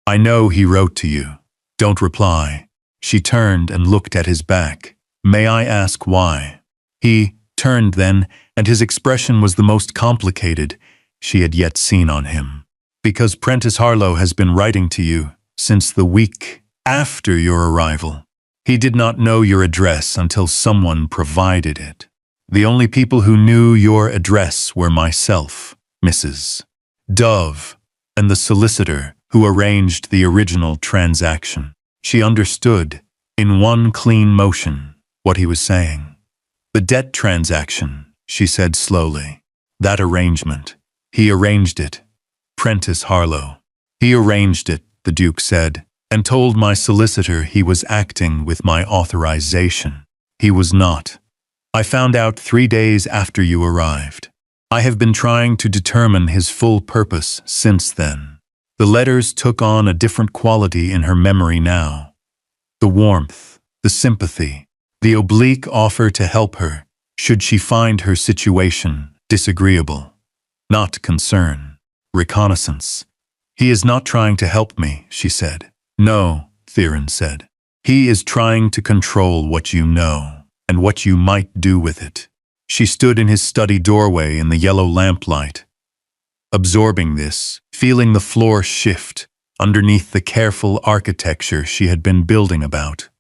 I know he wrote to you. Don't reply. She turned and looked at his back. May I ask why? He turned then, and his expression was the most complicated she had yet seen on him. Because Prentice Harlow has been writing to you since the week after your arrival. He did not know your address until someone provided it. The only people who knew your address were myself, Mrs. Dove, and the solicitor who arranged the original transaction. She understood, in one clean motion, what he was saying. The debt transaction, she said slowly. That arrangement. He arranged it. Prentice Harlow. He arranged it, the Duke said, and told my solicitor he was acting with my authorization. He was not. I found out 3 days after you arrived. I have been trying to determine his full purpose since then. The letters took on a different quality in her memory now. The warmth, the sympathy, the oblique offer to help her, should she find her situation disagreeable. Not concern, reconnaissance. He is not trying to help me, she said. No, Theron said. He is trying to control what you know, and what you might do with it. She stood in his study doorway in the yellow lamplight, absorbing this, feeling the floor shift underneath the careful architecture she had been building about.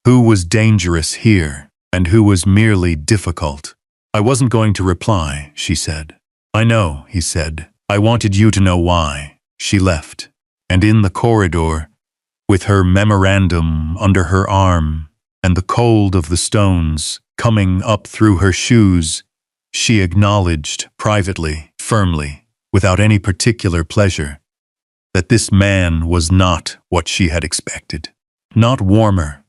Who was dangerous here, and who was merely difficult? I wasn't going to reply, she said. I know, he said. I wanted you to know why. She left, and in the corridor, with her memorandum under her arm and the cold of the stones coming up through her shoes, she acknowledged privately, firmly, without any particular pleasure, that this man was not what she had expected. Not warmer,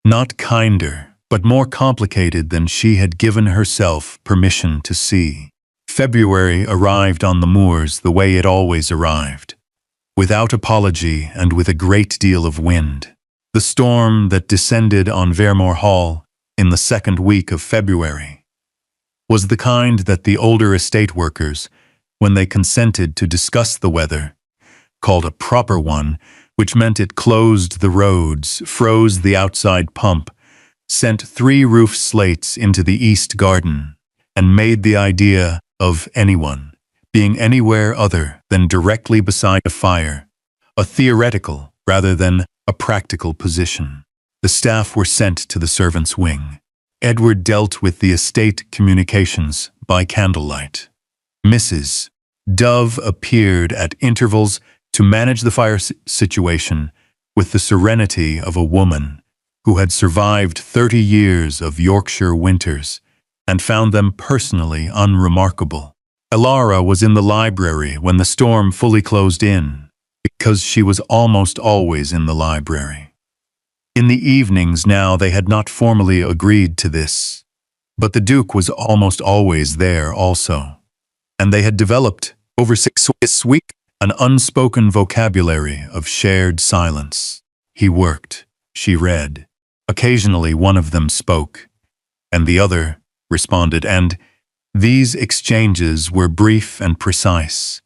not kinder, but more complicated than she had given herself permission to see. February arrived on the moors the way it always arrived, without apology and with a great deal of wind. The storm that descended on Vermore Hall in the second week of February was the kind that the older estate workers, when they consented to discuss the weather, called a proper one, which meant it closed the roads, froze the outside pump, sent 3 roof slates into the east garden, and made the idea of anyone being anywhere other than directly beside a fire a theoretical rather than a practical position. The staff were sent to the servants' wing. Edward dealt with the estate communications by candlelight. Mrs. Dove appeared at intervals to manage the fire situation with the serenity of a woman who had survived 30 years of Yorkshire winters and found them personally unremarkable. Elara was in the library when the storm fully closed in, because she was almost always in the library. In the evenings now they had not formally agreed to this, but the Duke was almost always there also, and they had developed, over 6 weeks, an unspoken vocabulary of shared silence. He worked, she read. Occasionally one of them spoke, and the other responded, and these exchanges were brief and precise,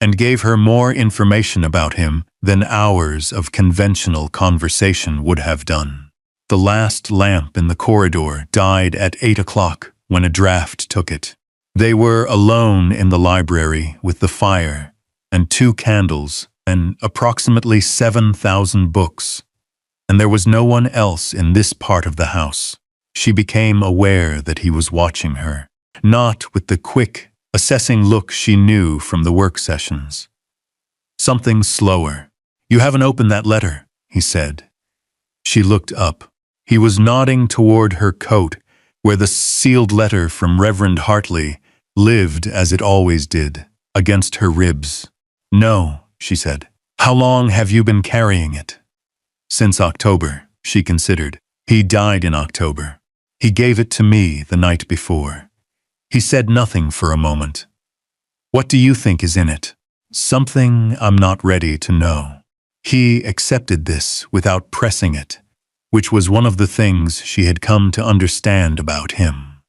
and gave her more information about him than hours of conventional conversation would have done. The last lamp in the corridor died at 8 o'clock when a draught took it. They were alone in the library with the fire and 2 candles and approximately 7,000 books, and there was no one else in this part of the house. She became aware that he was watching her, not with the quick, assessing look she knew from the work sessions. Something slower. You haven't opened that letter, he said. She looked up. He was nodding toward her coat, where the sealed letter from Reverend Hartley lived as it always did, against her ribs. No, she said. How long have you been carrying it? Since October, she considered. He died in October. He gave it to me the night before. He said nothing for a moment. What do you think is in it? Something I'm not ready to know. He accepted this without pressing it, which was one of the things she had come to understand about him.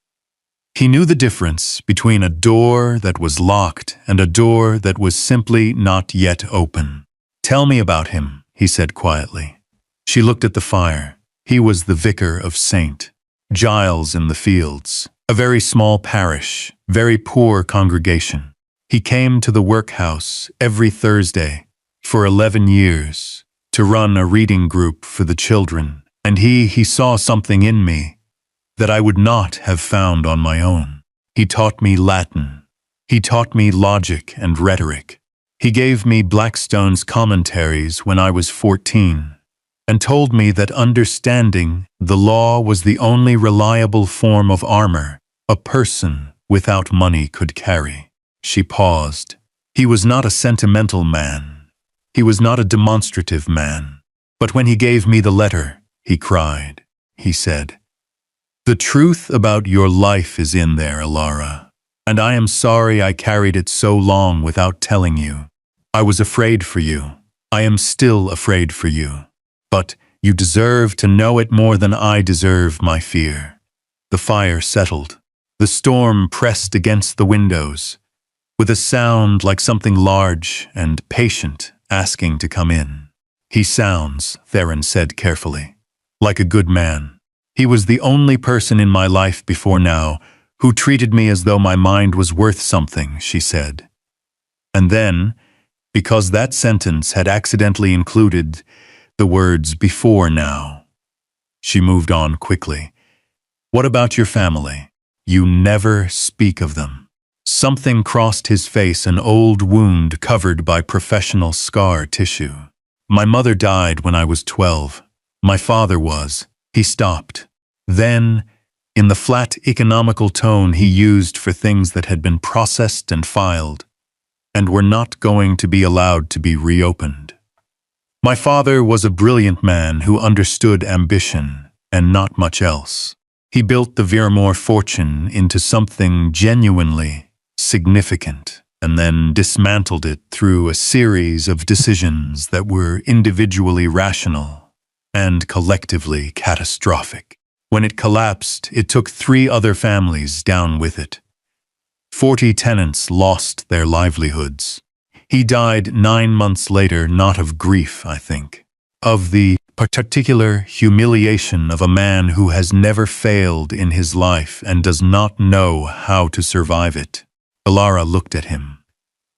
He knew the difference between a door that was locked and a door that was simply not yet open. Tell me about him, he said quietly. She looked at the fire. He was the vicar of St. Giles in the Fields, a very small parish, very poor congregation. He came to the workhouse every Thursday for 11 years to run a reading group for the children, and he saw something in me that I would not have found on my own. He taught me Latin. He taught me logic and rhetoric. He gave me Blackstone's commentaries when I was 14, and told me that understanding the law was the only reliable form of armor a person without money could carry. She paused. He was not a sentimental man. He was not a demonstrative man. But when he gave me the letter, he cried. He said, The truth about your life is in there, Alara. And I am sorry I carried it so long without telling you. I was afraid for you. I am still afraid for you. But you deserve to know it more than I deserve my fear. The fire settled. The storm pressed against the windows, with a sound like something large and patient asking to come in. He sounds, Theron said carefully, like a good man. He was the only person in my life before now who treated me as though my mind was worth something, she said. And then, because that sentence had accidentally included the words before now, she moved on quickly. What about your family? You never speak of them. Something crossed his face, an old wound covered by professional scar tissue. My mother died when I was 12. My father was. He stopped. Then, in the flat economical tone he used for things that had been processed and filed, and were not going to be allowed to be reopened. My father was a brilliant man who understood ambition and not much else. He built the Virmore fortune into something genuinely significant, and then dismantled it through a series of decisions that were individually rational and collectively catastrophic. When it collapsed, it took 3 other families down with it. 40 tenants lost their livelihoods. He died 9 months later, not of grief, I think, of the particular humiliation of a man who has never failed in his life and does not know how to survive it. Alara looked at him.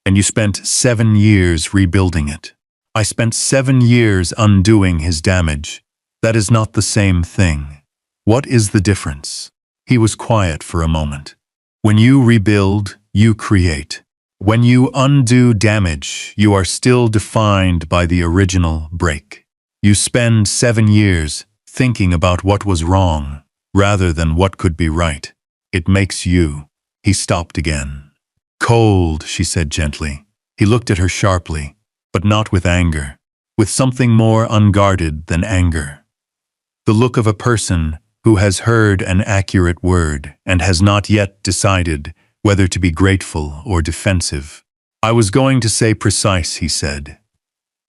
And you spent 7 years rebuilding it. I spent 7 years undoing his damage. That is not the same thing. What is the difference? He was quiet for a moment. When you rebuild, you create. When you undo damage, you are still defined by the original break. You spend 7 years thinking about what was wrong, rather than what could be right. It makes you. He stopped again. Cold, she said gently. He looked at her sharply, but not with anger, with something more unguarded than anger. The look of a person who has heard an accurate word and has not yet decided whether to be grateful or defensive. I was going to say precise, he said.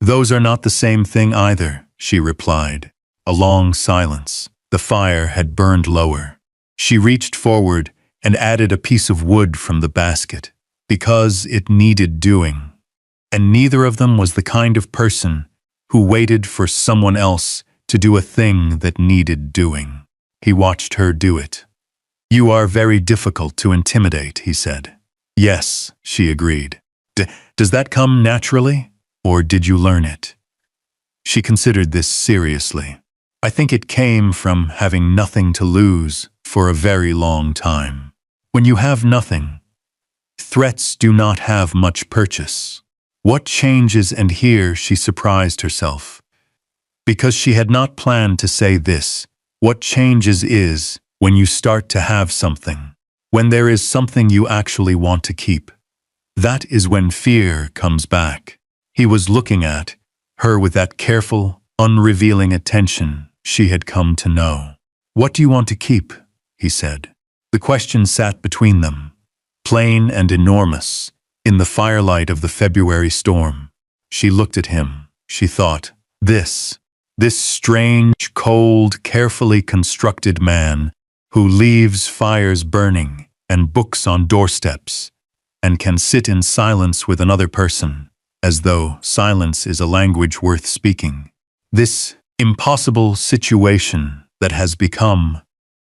Those are not the same thing either, she replied. A long silence. The fire had burned lower. She reached forward and added a piece of wood from the basket, because it needed doing. And neither of them was the kind of person who waited for someone else to do a thing that needed doing. He watched her do it. You are very difficult to intimidate, he said. Yes, she agreed. Does that come naturally, or did you learn it? She considered this seriously. I think it came from having nothing to lose for a very long time. When you have nothing, threats do not have much purchase. What changes, and here she surprised herself, because she had not planned to say this. What changes is when you start to have something, when there is something you actually want to keep. That is when fear comes back. He was looking at her with that careful, unrevealing attention she had come to know. What do you want to keep? He said. The question sat between them, plain and enormous, in the firelight of the February storm. She looked at him. She thought, this strange, cold, carefully constructed man who leaves fires burning and books on doorsteps and can sit in silence with another person, as though silence is a language worth speaking. This impossible situation that has become,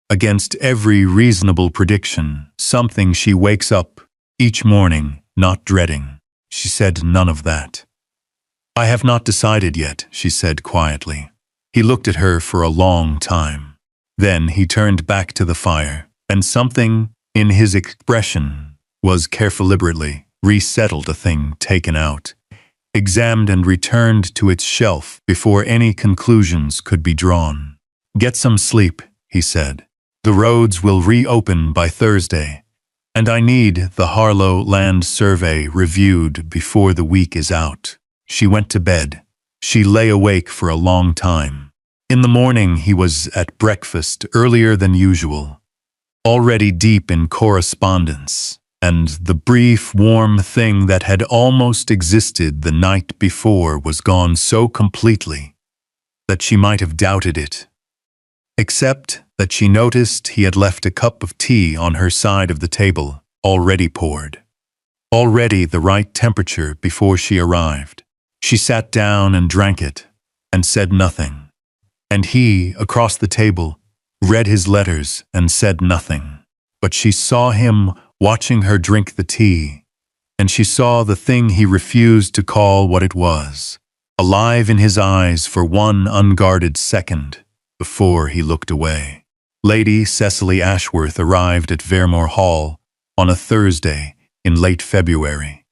against every reasonable prediction, something she wakes up each morning not dreading. She said none of that. I have not decided yet, she said quietly. He looked at her for a long time. Then he turned back to the fire, and something in his expression was deliberately resettled, a thing taken out, examined and returned to its shelf before any conclusions could be drawn. Get some sleep, he said. The roads will reopen by Thursday, and I need the Harlow Land Survey reviewed before the week is out. She went to bed. She lay awake for a long time. In the morning he was at breakfast earlier than usual, already deep in correspondence, and the brief, warm thing that had almost existed the night before was gone so completely that she might have doubted it, except that she noticed he had left a cup of tea on her side of the table, already poured, already the right temperature before she arrived. She sat down and drank it, and said nothing. And he, across the table, read his letters and said nothing. But she saw him watching her drink the tea, and she saw the thing he refused to call what it was, alive in his eyes for one unguarded second before he looked away. Lady Cecily Ashworth arrived at Vermore Hall on a Thursday in late February,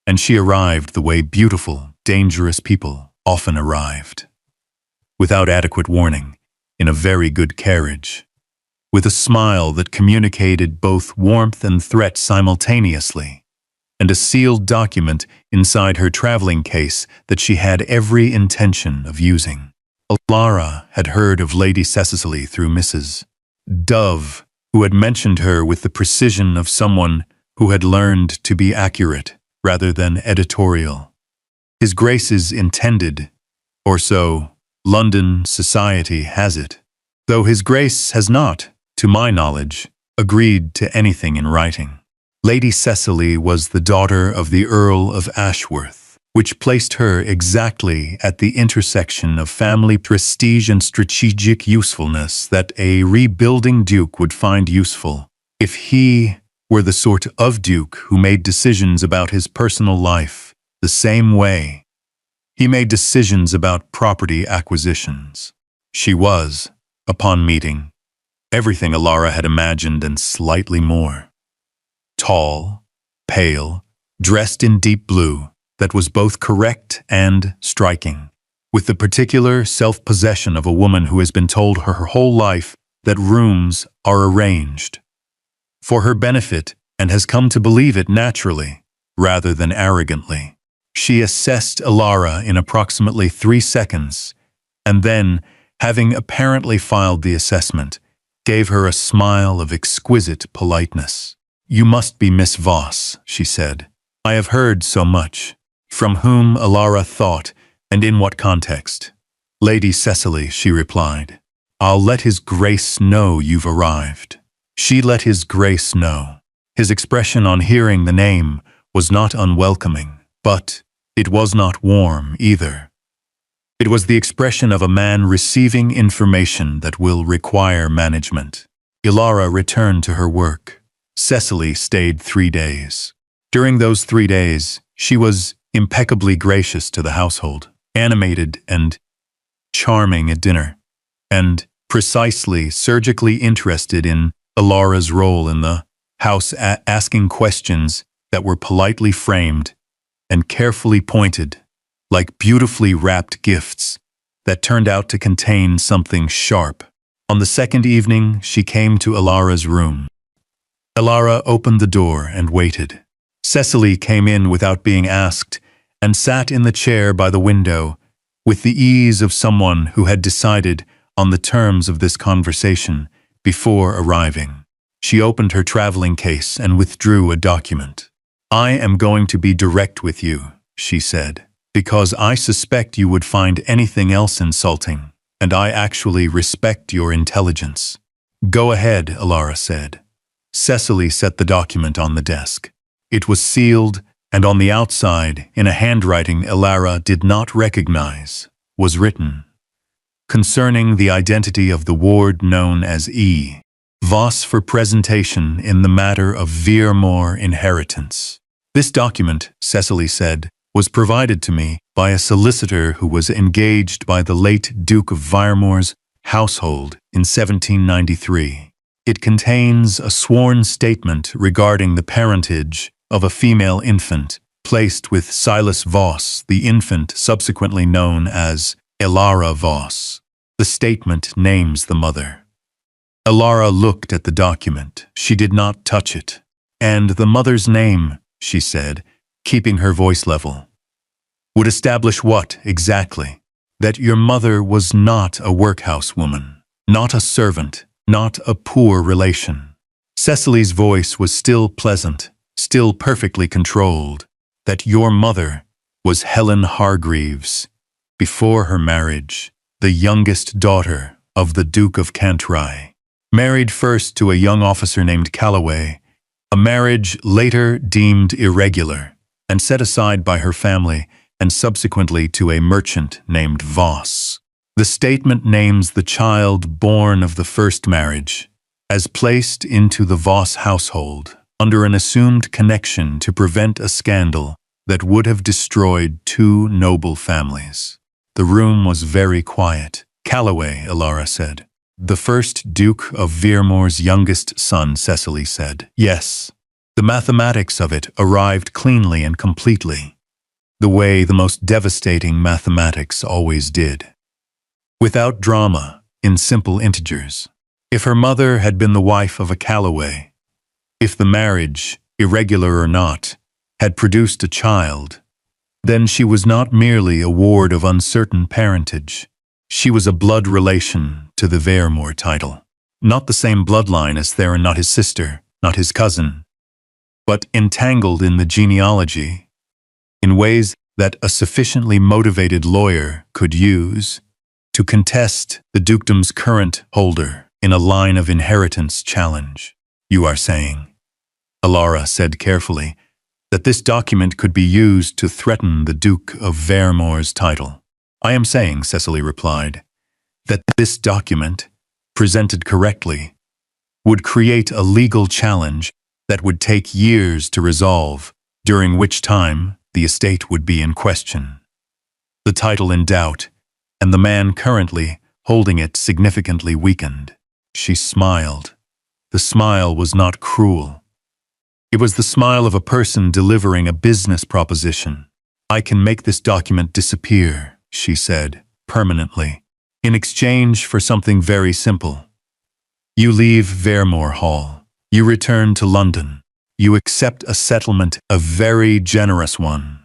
and she arrived the way beautiful, dangerous people often arrived, without adequate warning, in a very good carriage, with a smile that communicated both warmth and threat simultaneously, and a sealed document inside her traveling case that she had every intention of using. Alara had heard of Lady Cecily through Mrs. Dove, who had mentioned her with the precision of someone who had learned to be accurate rather than editorial. His Grace's intended, or so London society has it, though His Grace has not, to my knowledge, agreed to anything in writing. Lady Cecily was the daughter of the Earl of Ashworth, which placed her exactly at the intersection of family prestige and strategic usefulness that a rebuilding duke would find useful if he were the sort of duke who made decisions about his personal life the same way he made decisions about property acquisitions. She was, upon meeting, everything Alara had imagined and slightly more. Tall, pale, dressed in deep blue, that was both correct and striking, with the particular self-possession of a woman who has been told her whole life that rooms are arranged for her benefit and has come to believe it naturally, rather than arrogantly. She assessed Alara in approximately 3 seconds, and then, having apparently filed the assessment, gave her a smile of exquisite politeness. "You must be Miss Voss," she said. "I have heard so much." From whom, Alara thought, and in what context? "Lady Cecily," she replied. "I'll let His Grace know you've arrived." She let His Grace know. His expression on hearing the name was not unwelcoming, but it was not warm either. It was the expression of a man receiving information that will require management. Alara returned to her work. Cecily stayed 3 days. During those 3 days, she was impeccably gracious to the household, animated and charming at dinner, and precisely surgically interested in Alara's role in the house, asking questions that were politely framed and carefully pointed, like beautifully wrapped gifts that turned out to contain something sharp. On the second evening, she came to Alara's room. Alara opened the door and waited. Cecily came in without being asked and sat in the chair by the window with the ease of someone who had decided on the terms of this conversation before arriving. She opened her traveling case and withdrew a document. "I am going to be direct with you," she said, "because I suspect you would find anything else insulting, and I actually respect your intelligence." "Go ahead," Alara said. Cecily set the document on the desk. It was sealed, and on the outside, in a handwriting Alara did not recognize, was written, "Concerning the identity of the ward known as E. Voss for presentation in the matter of Vermore inheritance." This document, Cecily said, was provided to me by a solicitor who was engaged by the late Duke of Vermore's household in 1793. It contains a sworn statement regarding the parentage of a female infant, placed with Silas Voss, the infant subsequently known as Alara Voss. The statement names the mother. Alara looked at the document. She did not touch it. "And the mother's name," she said, keeping her voice level, "would establish what, exactly?" that your mother was not a workhouse woman, not a servant, not a poor relation. Cecily's voice was still pleasant, still perfectly controlled, that your mother was Helen Hargreaves, before her marriage, the youngest daughter of the Duke of Cantrai, married first to a young officer named Calloway, a marriage later deemed irregular and set aside by her family, and subsequently to a merchant named Voss. The statement names the child born of the first marriage as placed into the Voss household under an assumed connection to prevent a scandal that would have destroyed two noble families. The room was very quiet. Calloway, Elara said. The first Duke of Veremore's youngest son, Cecily said. Yes. The mathematics of it arrived cleanly and completely, the way the most devastating mathematics always did. Without drama, in simple integers. If her mother had been the wife of a Calloway, if the marriage, irregular or not, had produced a child, then she was not merely a ward of uncertain parentage. She was a blood relation to the Veremore title. Not the same bloodline as Theron, not his sister, not his cousin, but entangled in the genealogy in ways that a sufficiently motivated lawyer could use to contest the dukedom's current holder in a line of inheritance challenge. You are saying, Elara said carefully, that this document could be used to threaten the Duke of Veremore's title. I am saying, Cecily replied, that this document, presented correctly, would create a legal challenge that would take years to resolve, during which time the estate would be in question, the title in doubt, and the man currently holding it significantly weakened. She smiled. The smile was not cruel. It was the smile of a person delivering a business proposition. I can make this document disappear, she said, permanently, in exchange for something very simple. You leave Veremore Hall. You return to London. You accept a settlement, a very generous one,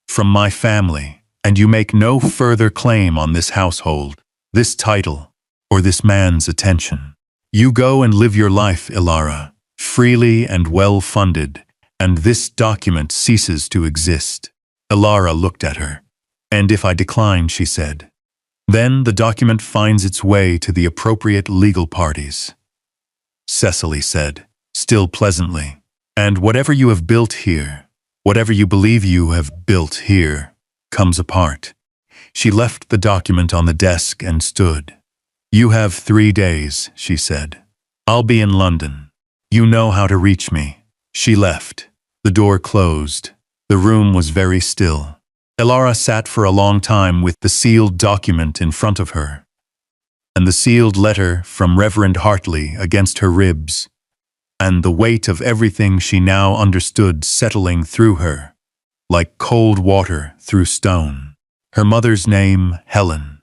from my family, and you make no further claim on this household, this title, or this man's attention. You go and live your life, Elara, freely and well-funded, and this document ceases to exist. Elara looked at her. And if I decline, she said, then the document finds its way to the appropriate legal parties. Cecily said, still pleasantly, and whatever you have built here, whatever you believe you have built here, comes apart. She left the document on the desk and stood. You have 3 days, she said. I'll be in London. You know how to reach me. She left. The door closed. The room was very still. Elara sat for a long time with the sealed document in front of her, and the sealed letter from Reverend Hartley against her ribs, and the weight of everything she now understood settling through her, like cold water through stone. Her mother's name, Helen.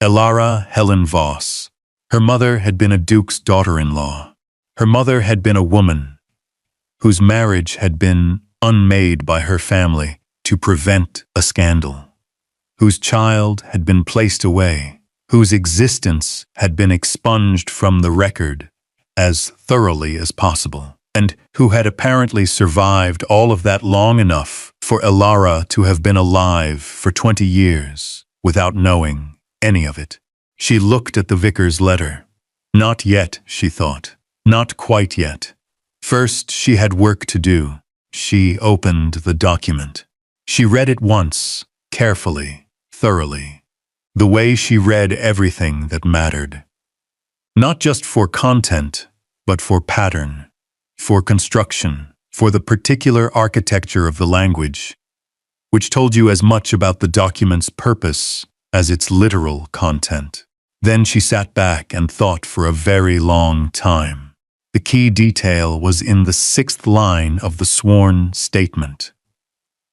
Elara Helen Voss. Her mother had been a duke's daughter-in-law. Her mother had been a woman whose marriage had been unmade by her family to prevent a scandal, whose child had been placed away, whose existence had been expunged from the record as thoroughly as possible, and who had apparently survived all of that long enough for Elara to have been alive for 20 years without knowing any of it. She looked at the vicar's letter. Not yet, she thought. Not quite yet. First, she had work to do. She opened the document. She read it once, carefully, thoroughly, the way she read everything that mattered. Not just for content, but for pattern, for construction, for the particular architecture of the language, which told you as much about the document's purpose as its literal content. Then she sat back and thought for a very long time. The key detail was in the 6th line of the sworn statement.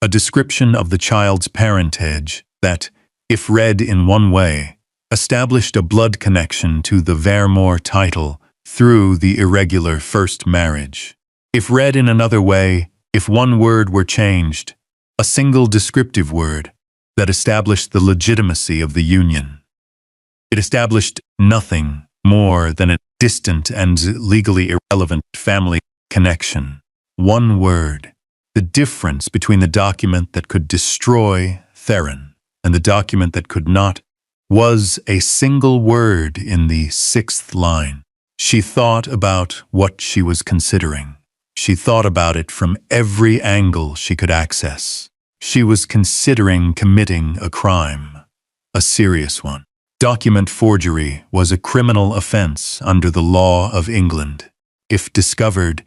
A description of the child's parentage that, if read in one way, established a blood connection to the Veremore title through the irregular first marriage. If read in another way, if one word were changed, a single descriptive word, that established the legitimacy of the union. It established nothing more than a distant and legally irrelevant family connection. One word. The difference between the document that could destroy Theron and the document that could not was a single word in the 6th line. She thought about what she was considering. She thought about it from every angle she could access. She was considering committing a crime, a serious one. Document forgery was a criminal offense under the law of England. If discovered,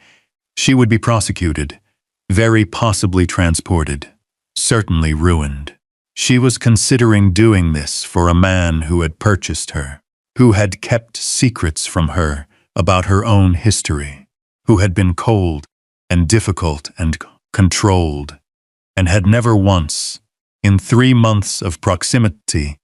she would be prosecuted, very possibly transported, certainly ruined. She was considering doing this for a man who had purchased her, who had kept secrets from her about her own history, who had been cold and difficult and controlled, and had never once, in 3 months of proximity,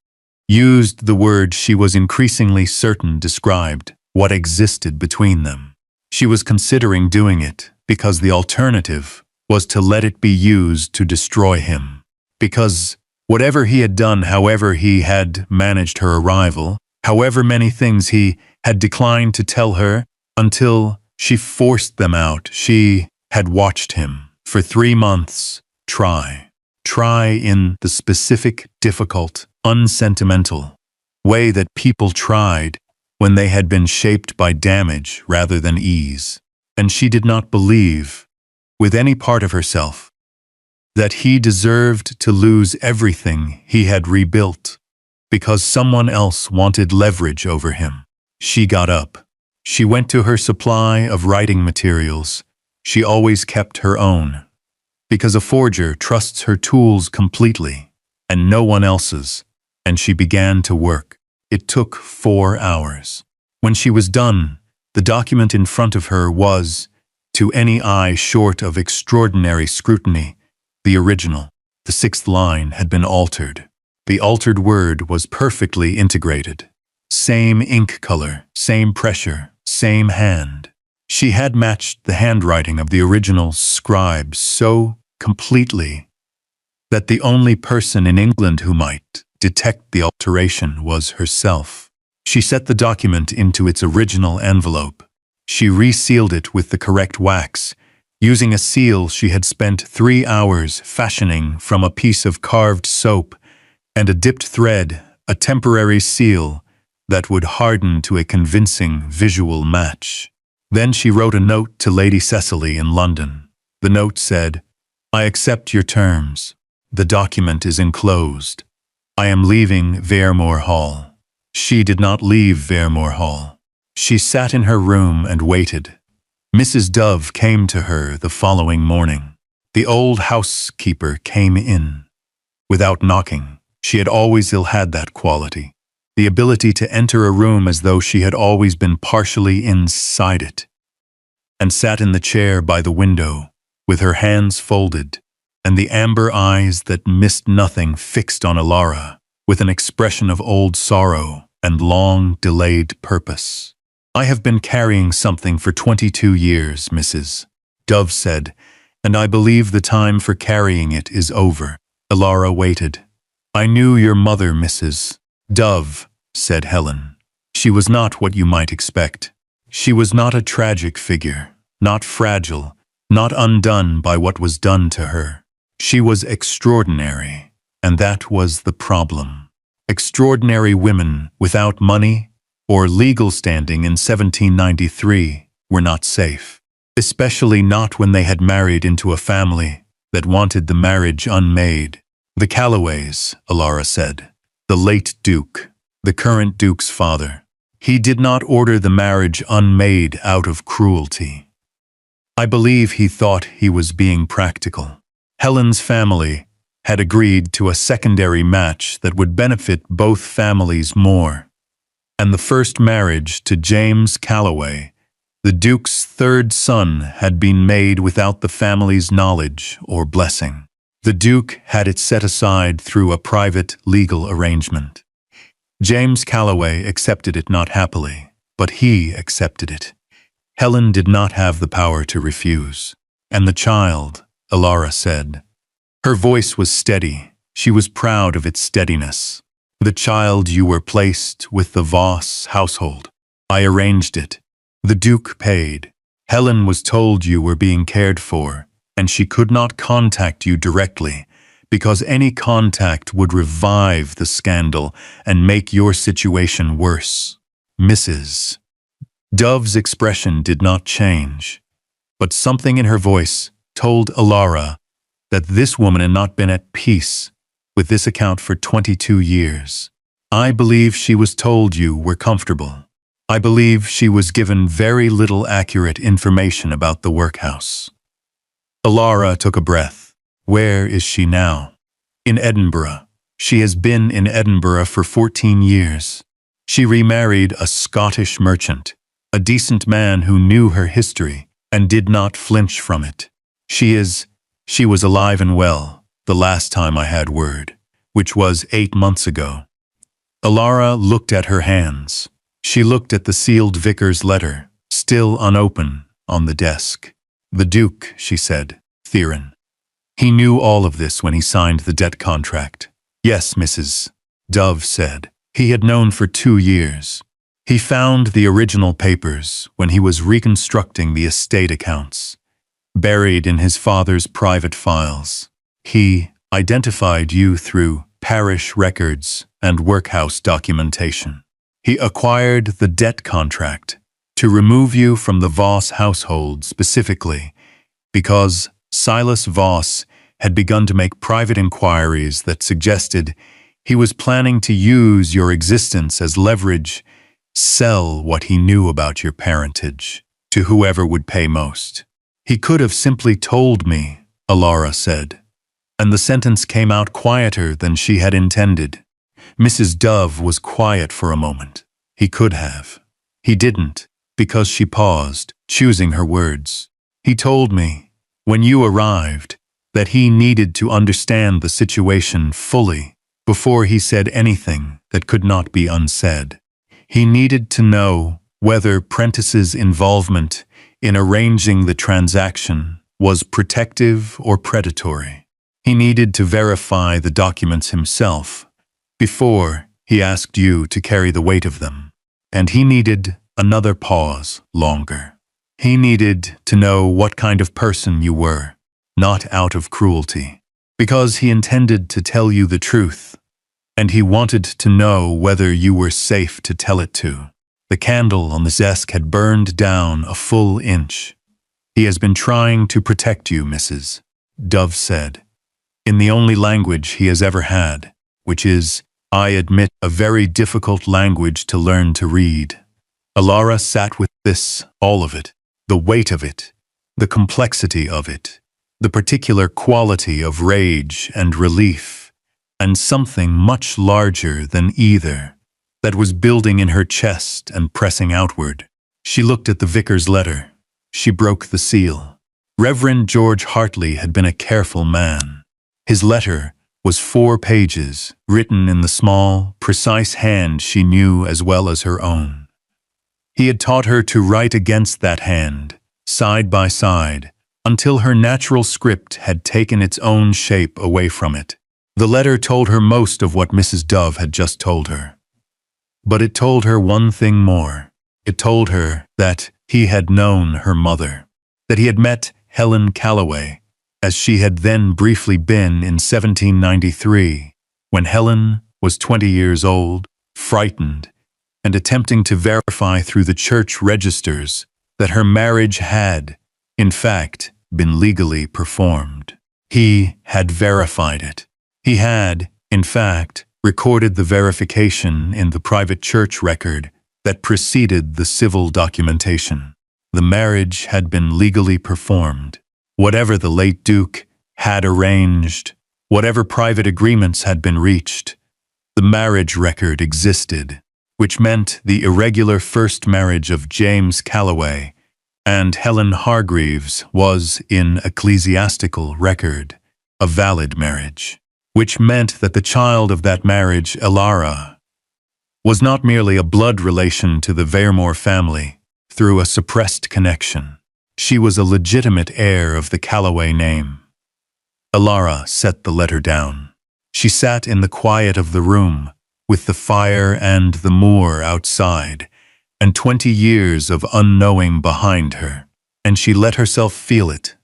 used the word she was increasingly certain described what existed between them. She was considering doing it because the alternative was to let it be used to destroy him. Because whatever he had done, however he had managed her arrival, however many things he had declined to tell her until she forced them out, she had watched him for 3 months try in the specific, difficult, unsentimental way that people tried when they had been shaped by damage rather than ease. And she did not believe, with any part of herself, that he deserved to lose everything he had rebuilt because someone else wanted leverage over him. She got up. She went to her supply of writing materials. She always kept her own, because a forger trusts her tools completely, and no one else's, and she began to work. It took 4 hours. When she was done, the document in front of her was, to any eye short of extraordinary scrutiny, the original. The 6th line had been altered. The altered word was perfectly integrated. Same ink color, same pressure, same hand. She had matched the handwriting of the original scribe so completely that the only person in England who might detect the alteration was herself. She set the document into its original envelope. She resealed it with the correct wax, using a seal she had spent 3 hours fashioning from a piece of carved soap and a dipped thread, a temporary seal that would harden to a convincing visual match. Then she wrote a note to Lady Cecily in London. The note said, "I accept your terms. The document is enclosed. I am leaving Vermore Hall." She did not leave Vermore Hall. She sat in her room and waited. Mrs. Dove came to her the following morning. The old housekeeper came in. Without knocking, she had always had that quality, the ability to enter a room as though she had always been partially inside it, and sat in the chair by the window, with her hands folded, and the amber eyes that missed nothing fixed on Alara, with an expression of old sorrow and long-delayed purpose. "I have been carrying something for 22 years, Mrs. Dove said, and I believe the time for carrying it is over." Alara waited. "I knew your mother, Mrs. Dove," said Helen. "She was not what you might expect. She was not a tragic figure, not fragile, not undone by what was done to her. She was extraordinary, and that was the problem. Extraordinary women without money or legal standing in 1793 were not safe, especially not when they had married into a family that wanted the marriage unmade. The Calloways," Alara said, "the late Duke, the current Duke's father. He did not order the marriage unmade out of cruelty. I believe he thought he was being practical. Helen's family had agreed to a secondary match that would benefit both families more, and the first marriage to James Calloway, the Duke's 3rd son, had been made without the family's knowledge or blessing. The Duke had it set aside through a private legal arrangement. James Calloway accepted it not happily, but he accepted it. Helen did not have the power to refuse. And the child," Alara said. Her voice was steady, She was proud of its steadiness. The child you were placed with the Voss household. I arranged it. The Duke paid. Helen was told you were being cared for, and she could not contact you directly, because any contact would revive the scandal and make your situation worse. Mrs. Dove's expression did not change, but something in her voice told Alara that this woman had not been at peace with this account for 22 years. I believe she was told you were comfortable. I believe she was given very little accurate information about the workhouse. Alara took a breath. Where is she now? In Edinburgh. She has been in Edinburgh for 14 years. She remarried a Scottish merchant, a decent man who knew her history and did not flinch from it. She was alive and well the last time I had word, which was 8 months ago. Alara looked at her hands. She looked at the sealed vicar's letter, still unopened, on the desk. The Duke, she said, Theron. He knew all of this when he signed the debt contract. Yes, Mrs. Dove said. He had known for 2 years. He found the original papers when he was reconstructing the estate accounts, buried in his father's private files. He identified you through parish records and workhouse documentation. He acquired the debt contract to remove you from the Voss household specifically because Silas Voss had begun to make private inquiries that suggested he was planning to use your existence as leverage, sell what he knew about your parentage to whoever would pay most. He could have simply told me, Alara said, and the sentence came out quieter than she had intended. Mrs. Dove was quiet for a moment. He could have. He didn't, because she paused, choosing her words. He told me, when you arrived, that he needed to understand the situation fully before he said anything that could not be unsaid. He needed to know whether Prentice's involvement in arranging the transaction was protective or predatory. He needed to verify the documents himself before he asked you to carry the weight of them. And he needed another pause longer. He needed to know what kind of person you were, not out of cruelty, because he intended to tell you the truth, and he wanted to know whether you were safe to tell it to. The candle on the desk had burned down a full inch. He has been trying to protect you, Mrs. Dove said, in the only language he has ever had, which is, I admit, a very difficult language to learn to read. Alara sat with this, all of it, the weight of it, the complexity of it, the particular quality of rage and relief, and something much larger than either that was building in her chest and pressing outward. She looked at the vicar's letter. She broke the seal. Reverend George Hartley had been a careful man. His letter was 4 pages, written in the small, precise hand she knew as well as her own. He had taught her to write against that hand, side by side, until her natural script had taken its own shape away from it. The letter told her most of what Mrs. Dove had just told her. But it told her one thing more. It told her that he had known her mother, that he had met Helen Calloway, as she had then briefly been in 1793, when Helen was 20 years old, frightened, and attempting to verify through the church registers that her marriage had, in fact, been legally performed. He had verified it. He had, in fact, recorded the verification in the private church record that preceded the civil documentation. The marriage had been legally performed. Whatever the late Duke had arranged, whatever private agreements had been reached, the marriage record existed, which meant the irregular first marriage of James Calloway and Helen Hargreaves was, in ecclesiastical record, a valid marriage, which meant that the child of that marriage, Alara, was not merely a blood relation to the Vermore family through a suppressed connection. She was a legitimate heir of the Calloway name. Alara set the letter down. She sat in the quiet of the room, with the fire and the moor outside, and 20 years of unknowing behind her, and she let herself feel it.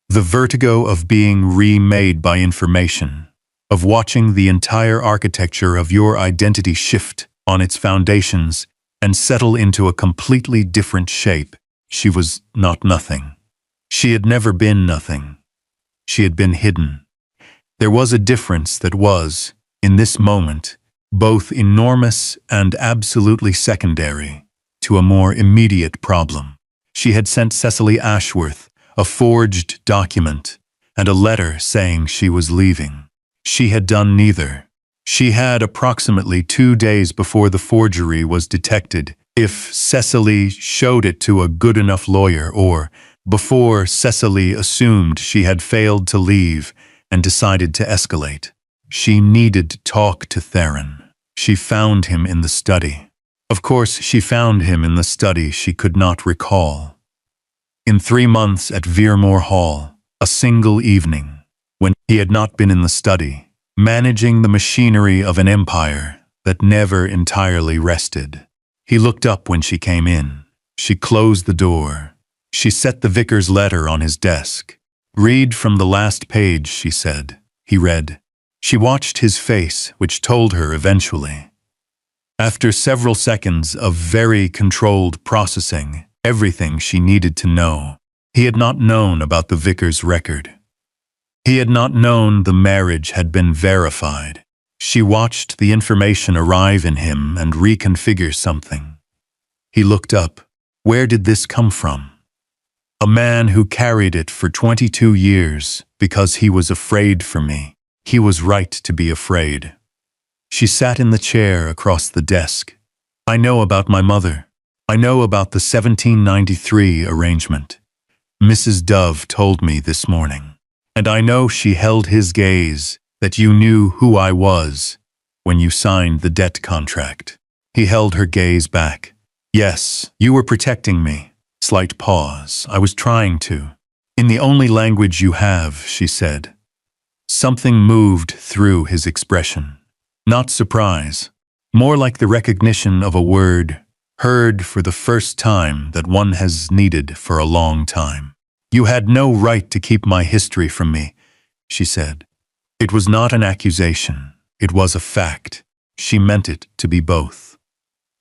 The vertigo of being remade by information, of watching the entire architecture of your identity shift on its foundations and settle into a completely different shape. She was not nothing. She had never been nothing. She had been hidden. There was a difference that was, in this moment, both enormous and absolutely secondary to a more immediate problem. She had sent Cecily Ashworth a forged document and a letter saying she was leaving. She had done neither. She had, approximately 2 days before the forgery was detected, if Cecily showed it to a good enough lawyer, or before Cecily assumed she had failed to leave and decided to escalate. She needed to talk to Theron. She found him in the study. Of course, she found him in the study she could not recall. In 3 months at Veermore Hall, a single evening, when he had not been in the study, managing the machinery of an empire that never entirely rested. He looked up when she came in. She closed the door. She set the vicar's letter on his desk. "Read from the last page," she said. He read. She watched his face, which told her eventually. After several seconds of very controlled processing, everything she needed to know. He had not known about the vicar's record. He had not known the marriage had been verified. She watched the information arrive in him and reconfigure something. He looked up. Where did this come from? A man who carried it for 22 years because he was afraid for me. He was right to be afraid. She sat in the chair across the desk. I know about my mother. I know about the 1793 arrangement. Mrs. Dove told me this morning. And I know she held his gaze, that you knew who I was when you signed the debt contract. He held her gaze back. Yes, you were protecting me. Slight pause. I was trying to. In the only language you have, she said. Something moved through his expression. Not surprise. More like the recognition of a word heard for the first time that one has needed for a long time. You had no right to keep my history from me, she said. It was not an accusation. It was a fact. She meant it to be both.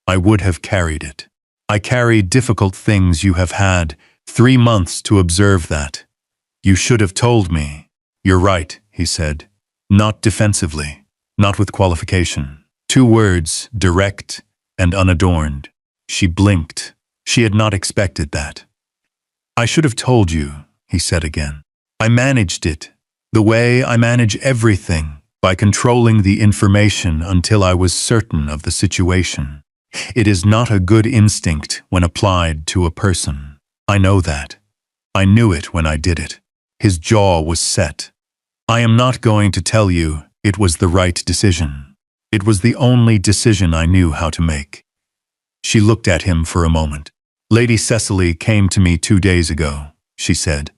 I would have carried it. I carried difficult things. You have had 3 months to observe that. You should have told me. You're right, he said. Not defensively, not with qualification. 2 words, direct and unadorned. She blinked. She had not expected that. I should have told you, he said again. I managed it, the way I manage everything, by controlling the information until I was certain of the situation. It is not a good instinct when applied to a person. I know that. I knew it when I did it. His jaw was set. I am not going to tell you it was the right decision. It was the only decision I knew how to make. She looked at him for a moment. Lady Cecily came to me 2 days ago, she said.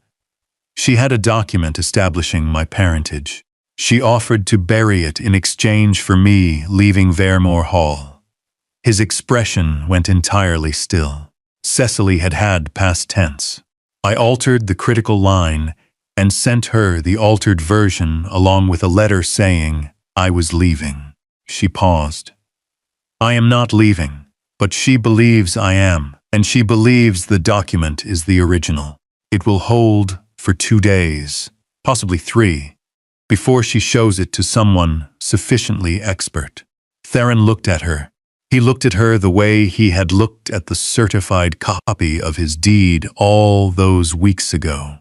She had a document establishing my parentage. She offered to bury it in exchange for me leaving Veermore Hall. His expression went entirely still. Cecily had had past tense. I altered the critical line and sent her the altered version along with a letter saying I was leaving. She paused. I am not leaving, but she believes I am, and she believes the document is the original. It will hold for 2 days, possibly 3, before she shows it to someone sufficiently expert. Theron looked at her. He looked at her the way he had looked at the certified copy of his deed all those weeks ago,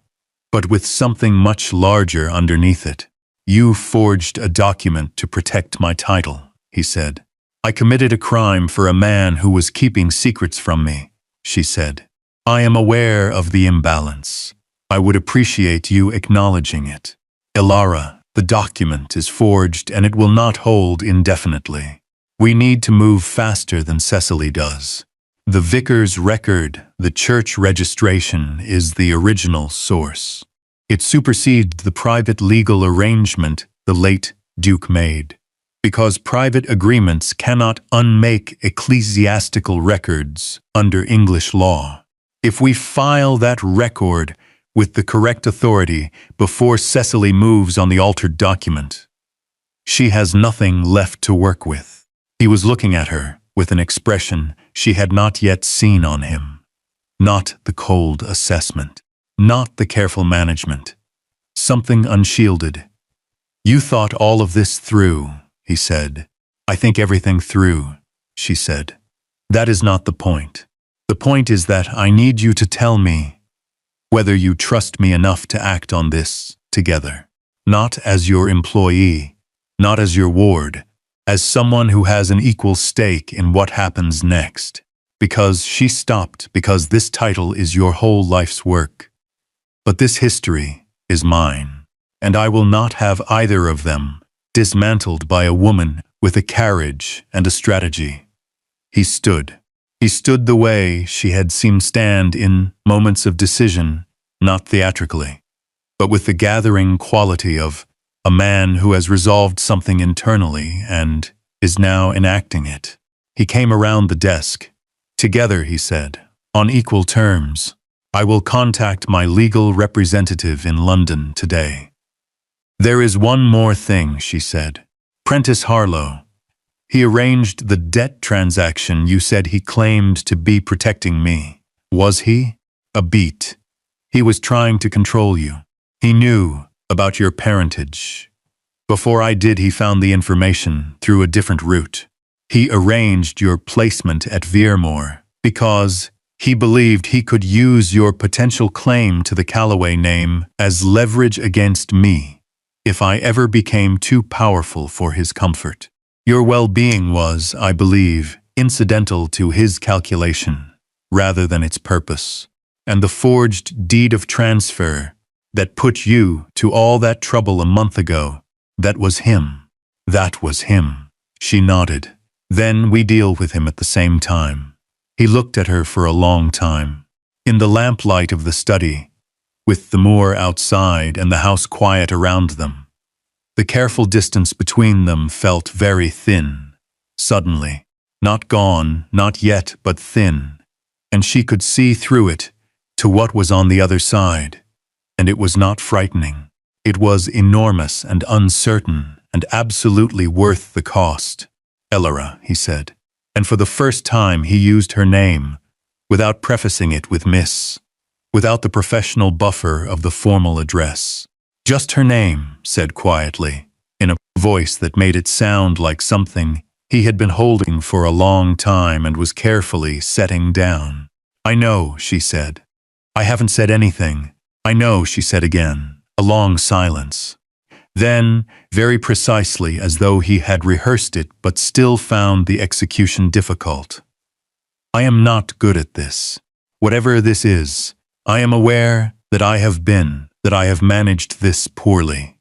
but with something much larger underneath it. You forged a document to protect my title, he said. I committed a crime for a man who was keeping secrets from me, she said. I am aware of the imbalance. I would appreciate you acknowledging it. Ilara, the document is forged and it will not hold indefinitely. We need to move faster than Cecily does. The vicar's record, the church registration, is the original source. It supersedes the private legal arrangement the late Duke made. Because private agreements cannot unmake ecclesiastical records under English law. If we file that record with the correct authority before Cecily moves on the altered document, she has nothing left to work with. He was looking at her with an expression she had not yet seen on him. Not the cold assessment, not the careful management. Something unshielded. "You thought all of this through," he said. "I think everything through," she said. "That is not the point. The point is that I need you to tell me whether you trust me enough to act on this together. Not as your employee, not as your ward, as someone who has an equal stake in what happens next." Because she stopped, because this title is your whole life's work. But this history is mine, and I will not have either of them dismantled by a woman with a carriage and a strategy. He stood. He stood the way she had seen stand in moments of decision, not theatrically, but with the gathering quality of a man who has resolved something internally and is now enacting it. He came around the desk. "Together," he said, "on equal terms. I will contact my legal representative in London today." "There is one more thing," she said. "Prentice Harlow. He arranged the debt transaction you said he claimed to be protecting me. Was he? A beat. He was trying to control you. He knew about your parentage. Before I did, he found the information through a different route. He arranged your placement at Veermore because he believed he could use your potential claim to the Calloway name as leverage against me if I ever became too powerful for his comfort. Your well-being was, I believe, incidental to his calculation rather than its purpose. And the forged deed of transfer that put you to all that trouble a month ago, that was him. That was him." She nodded. "Then we deal with him at the same time." He looked at her for a long time. In the lamplight of the study, with the moor outside and the house quiet around them, the careful distance between them felt very thin. Suddenly, not gone, not yet, but thin, and she could see through it to what was on the other side, and it was not frightening. It was enormous and uncertain and absolutely worth the cost. "Elora," he said, and for the first time he used her name, without prefacing it with Miss, without the professional buffer of the formal address. Just her name, said quietly, in a voice that made it sound like something he had been holding for a long time and was carefully setting down. "I know," she said. "I haven't said anything." "I know," she said again, a long silence. Then, very precisely as though he had rehearsed it but still found the execution difficult. "I am not good at this. Whatever this is, I am aware that I have managed this poorly.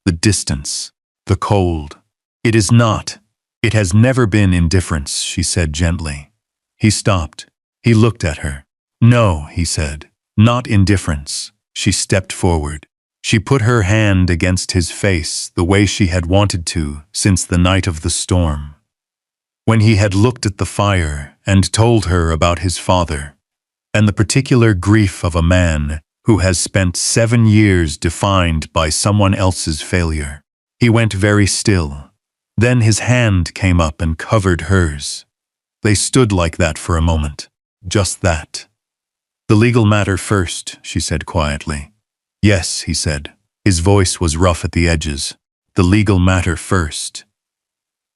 The distance, the cold. It is not, it has never been indifference," she said gently. He stopped. He looked at her. "No," he said, "not indifference." She stepped forward. She put her hand against his face the way she had wanted to since the night of the storm. When he had looked at the fire and told her about his father, and the particular grief of a man who has spent 7 years defined by someone else's failure. He went very still. Then his hand came up and covered hers. They stood like that for a moment. Just that. "The legal matter first," she said quietly. "Yes," he said. His voice was rough at the edges. "The legal matter first."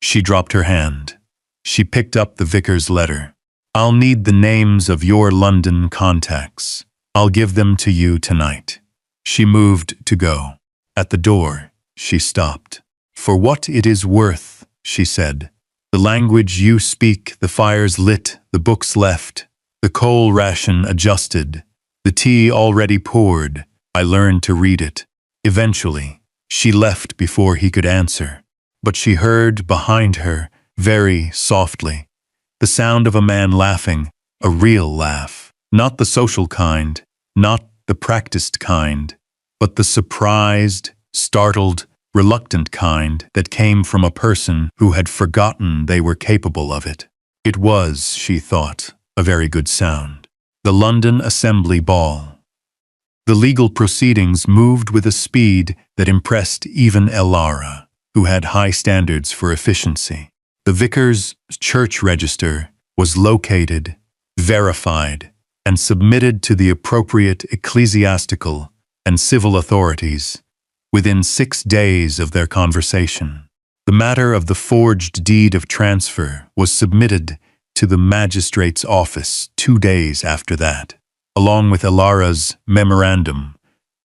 She dropped her hand. She picked up the vicar's letter. "I'll need the names of your London contacts. I'll give them to you tonight." She moved to go. At the door, she stopped. "For what it is worth," she said. "The language you speak, the fires lit, the books left, the coal ration adjusted, the tea already poured, I learned to read it." Eventually, she left before he could answer. But she heard behind her, very softly, the sound of a man laughing, a real laugh. Not the social kind, not the practiced kind, but the surprised, startled, reluctant kind that came from a person who had forgotten they were capable of it. It was, she thought, a very good sound. The London Assembly Ball. The legal proceedings moved with a speed that impressed even Elara, who had high standards for efficiency. The vicar's church register was located, verified, and submitted to the appropriate ecclesiastical and civil authorities within 6 days of their conversation. The matter of the forged deed of transfer was submitted to the magistrate's office 2 days after that, along with Elara's memorandum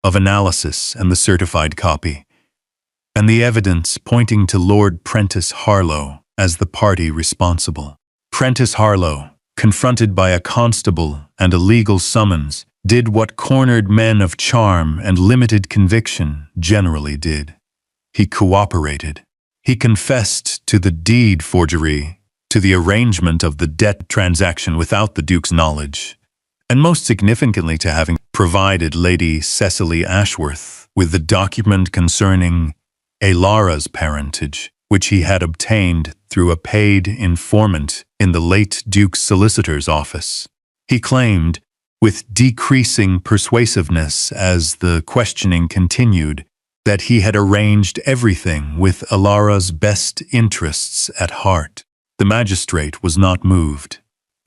of analysis and the certified copy, and the evidence pointing to Lord Prentice Harlow as the party responsible. Prentice Harlow, confronted by a constable and a legal summons, did what cornered men of charm and limited conviction generally did. He cooperated. He confessed to the deed forgery, to the arrangement of the debt transaction without the Duke's knowledge, and most significantly to having provided Lady Cecily Ashworth with the document concerning Elara's parentage, which he had obtained through a paid informant in the late Duke's solicitor's office. He claimed, with decreasing persuasiveness as the questioning continued, that he had arranged everything with Elara's best interests at heart. The magistrate was not moved.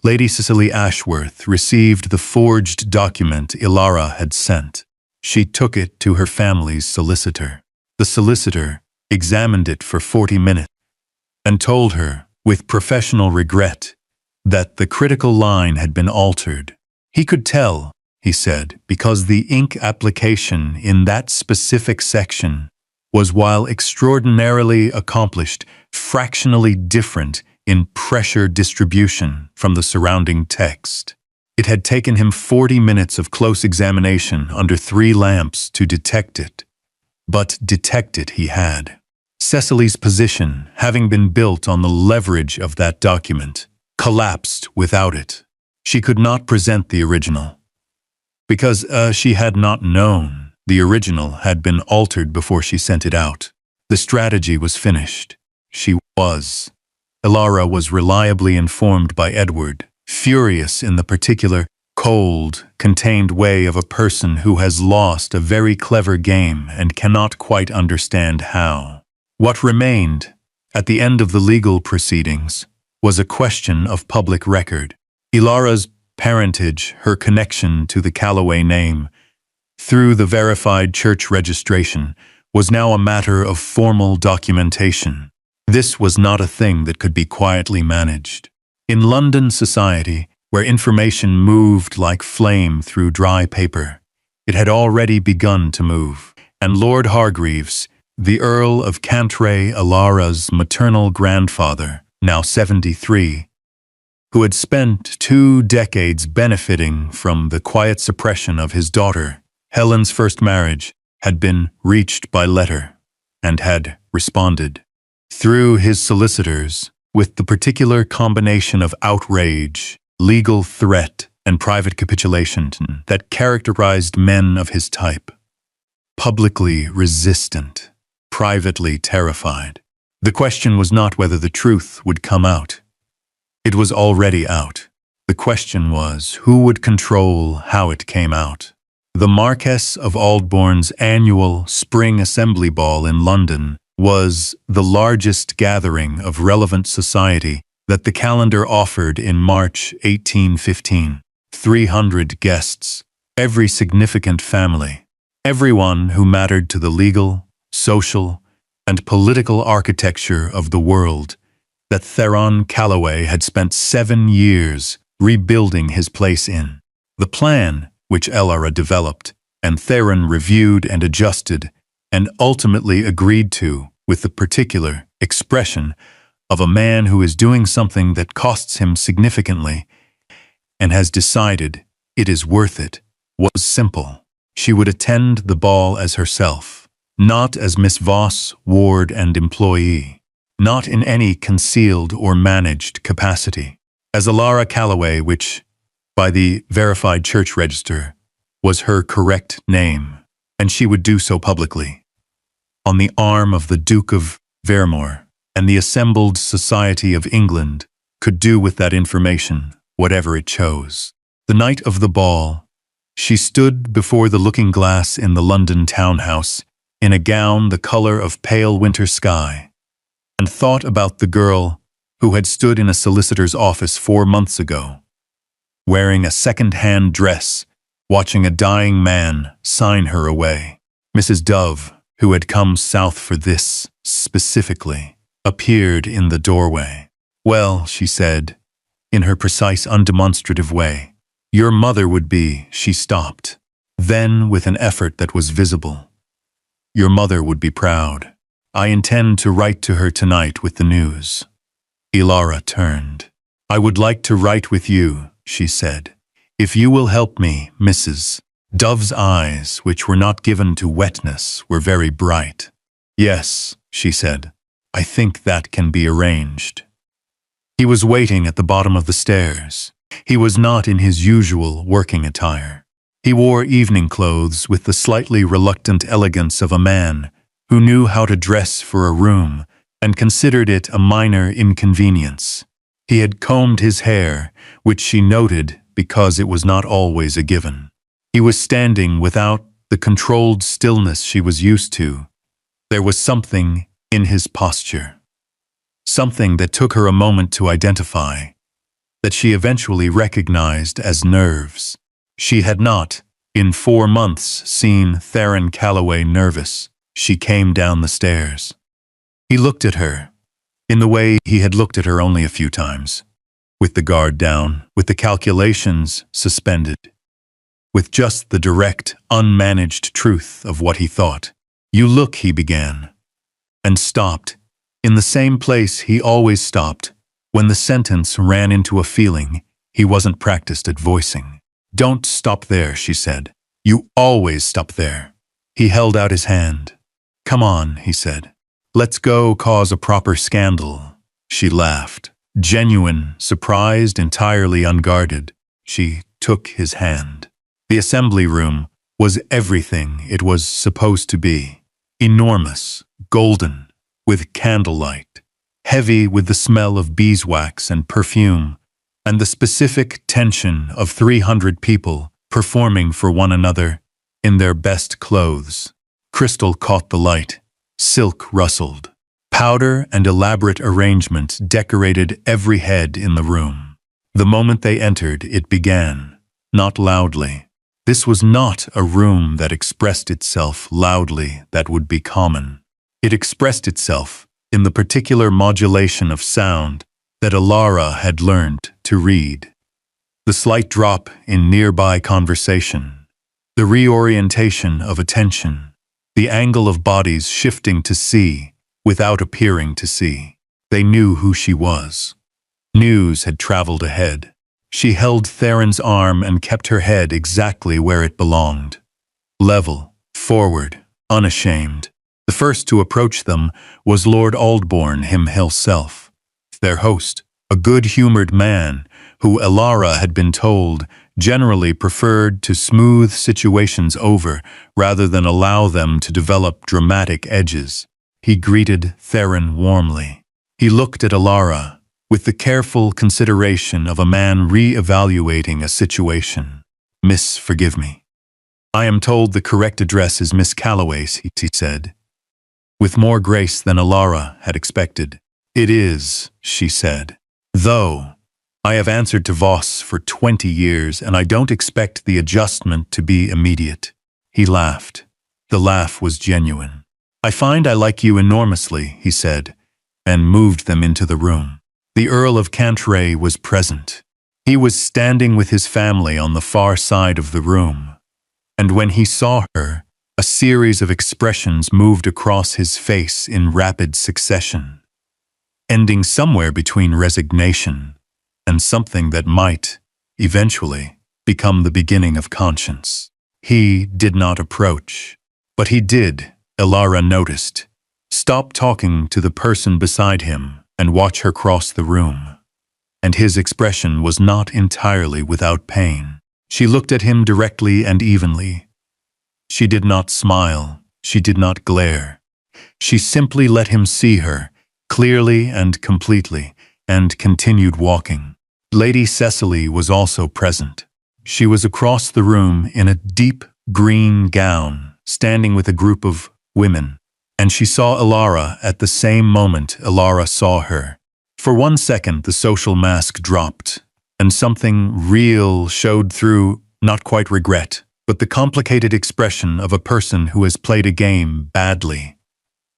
Lady Cecily Ashworth received the forged document Elara had sent. She took it to her family's solicitor. The solicitor examined it for 40 minutes and told her, with professional regret, that the critical line had been altered. He could tell, he said, because the ink application in that specific section was, while extraordinarily accomplished, fractionally different in pressure distribution from the surrounding text. It had taken him 40 minutes of close examination under 3 lamps to detect it, but detect it he had. Cecily's position, having been built on the leverage of that document, collapsed without it. She could not present the original, because she had not known the original had been altered before she sent it out. The strategy was finished. Elara was reliably informed by Edward, furious in the particular, cold, contained way of a person who has lost a very clever game and cannot quite understand how. What remained, at the end of the legal proceedings, was a question of public record. Elara's parentage, her connection to the Calloway name, through the verified church registration, was now a matter of formal documentation. This was not a thing that could be quietly managed. In London society, where information moved like flame through dry paper, it had already begun to move, and Lord Hargreaves, the Earl of Cantray, Elara's maternal grandfather, now 73, who had spent 2 decades benefiting from the quiet suppression of his daughter, Helen's first marriage, had been reached by letter, and had responded, through his solicitors, with the particular combination of outrage, legal threat, and private capitulation that characterized men of his type. Publicly resistant, privately terrified. The question was not whether the truth would come out. It was already out. The question was who would control how it came out. The Marquess of Aldbourne's annual Spring Assembly Ball in London was the largest gathering of relevant society that the calendar offered in March 1815. 300 guests, every significant family, everyone who mattered to the legal, social, and political architecture of the world that Theron Calloway had spent 7 years rebuilding his place in. The plan, which Elara developed, and Theron reviewed and adjusted, and ultimately agreed to, with the particular expression of a man who is doing something that costs him significantly, and has decided it is worth it, was simple. She would attend the ball as herself, not as Miss Voss, ward and employee, not in any concealed or managed capacity, as Elara Calloway, which, by the verified church register, was her correct name, and she would do so publicly. on the arm of the Duke of Vermore, and the assembled society of England could do with that information whatever it chose. The night of the ball, she stood before the looking-glass in the London townhouse in a gown the color of pale winter sky, and thought about the girl who had stood in a solicitor's office 4 months ago, wearing a second-hand dress, watching a dying man sign her away. Mrs. Dove, who had come south for this specifically, appeared in the doorway. "Well," she said, in her precise, undemonstrative way, "your mother would be—" She stopped. Then, with an effort that was visible, "Your mother would be proud. I intend to write to her tonight with the news." Ilara turned. "I would like to write with you," she said. "If you will help me, Mrs." Dove's eyes, which were not given to wetness, were very bright. "Yes," she said. "I think that can be arranged." He was waiting at the bottom of the stairs. He was not in his usual working attire. He wore evening clothes with the slightly reluctant elegance of a man who knew how to dress for a room and considered it a minor inconvenience. He had combed his hair, which she noted because it was not always a given. He was standing without the controlled stillness she was used to. There was something in his posture, something that took her a moment to identify, that she eventually recognized as nerves. She had not, in 4 months, seen Theron Calloway nervous. She came down the stairs. He looked at her, in the way he had looked at her only a few times, with the guard down, with the calculations suspended, with just the direct, unmanaged truth of what he thought. "You look," he began, and stopped, in the same place he always stopped, when the sentence ran into a feeling he wasn't practiced at voicing. "Don't stop there," she said. "You always stop there." He held out his hand. "Come on," he said. "Let's go cause a proper scandal." She laughed. Genuine, surprised, entirely unguarded, she took his hand. The assembly room was everything it was supposed to be. Enormous, golden, with candlelight, heavy with the smell of beeswax and perfume, and the specific tension of 300 people performing for one another in their best clothes. Crystal caught the light. Silk rustled. Powder and elaborate arrangement decorated every head in the room. The moment they entered, it began, not loudly. This was not a room that expressed itself loudly that would be common. It expressed itself in the particular modulation of sound that Ilara had learned to read. The slight drop in nearby conversation, the reorientation of attention, the angle of bodies shifting to see without appearing to see. They knew who she was. News had traveled ahead. She held Theron's arm and kept her head exactly where it belonged. Level, forward, unashamed. The first to approach them was Lord Aldbourne himself, their host, a good-humored man who Ilara had been told generally preferred to smooth situations over rather than allow them to develop dramatic edges. He greeted Theron warmly. He looked at Ilara with the careful consideration of a man re-evaluating a situation. "Miss, forgive me. I am told the correct address is Miss Calloway's," he said, with more grace than Ilara had expected. "It is," she said. "Though I have answered to Voss for 20 years, and I don't expect the adjustment to be immediate." He laughed. The laugh was genuine. "I find I like you enormously," he said, and moved them into the room. The Earl of Cantray was present. He was standing with his family on the far side of the room, and when he saw her, a series of expressions moved across his face in rapid succession, ending somewhere between resignation and something that might, eventually, become the beginning of conscience. He did not approach, but he did, Ilara noticed, stop talking to the person beside him and watch her cross the room. And his expression was not entirely without pain. She looked at him directly and evenly. She did not smile. She did not glare. She simply let him see her, clearly and completely, and continued walking. Lady Cecily was also present. She was across the room in a deep green gown, standing with a group of women, and she saw Elara at the same moment Elara saw her. For 1 second, the social mask dropped, and something real showed through, not quite regret, but the complicated expression of a person who has played a game badly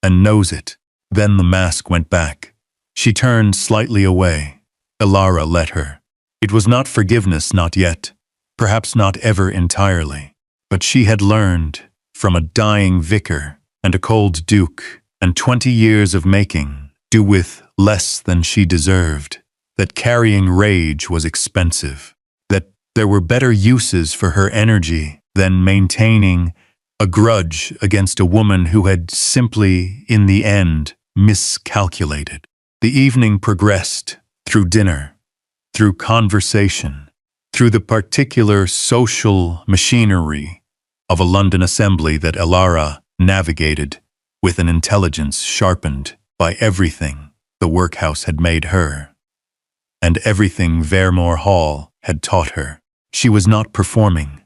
and knows it. Then the mask went back. She turned slightly away. Elara let her. It was not forgiveness, not yet, perhaps not ever entirely, but she had learned from a dying vicar and a cold duke and 20 years of making do with less than she deserved, that carrying rage was expensive, that there were better uses for her energy than maintaining a grudge against a woman who had simply, in the end, miscalculated. The evening progressed through dinner, through conversation, through the particular social machinery of a London assembly that Elara navigated with an intelligence sharpened by everything the workhouse had made her, and everything Vermore Hall had taught her. She was not performing.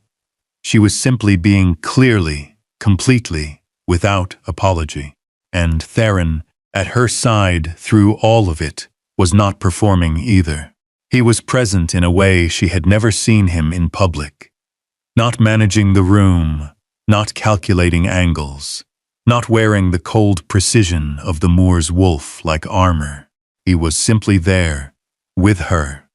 She was simply being clearly, completely, without apology. And Theron, at her side through all of it, was not performing either. He was present in a way she had never seen him in public. Not managing the room, not calculating angles, not wearing the cold precision of the Moor's wolf like armor. He was simply there, with her.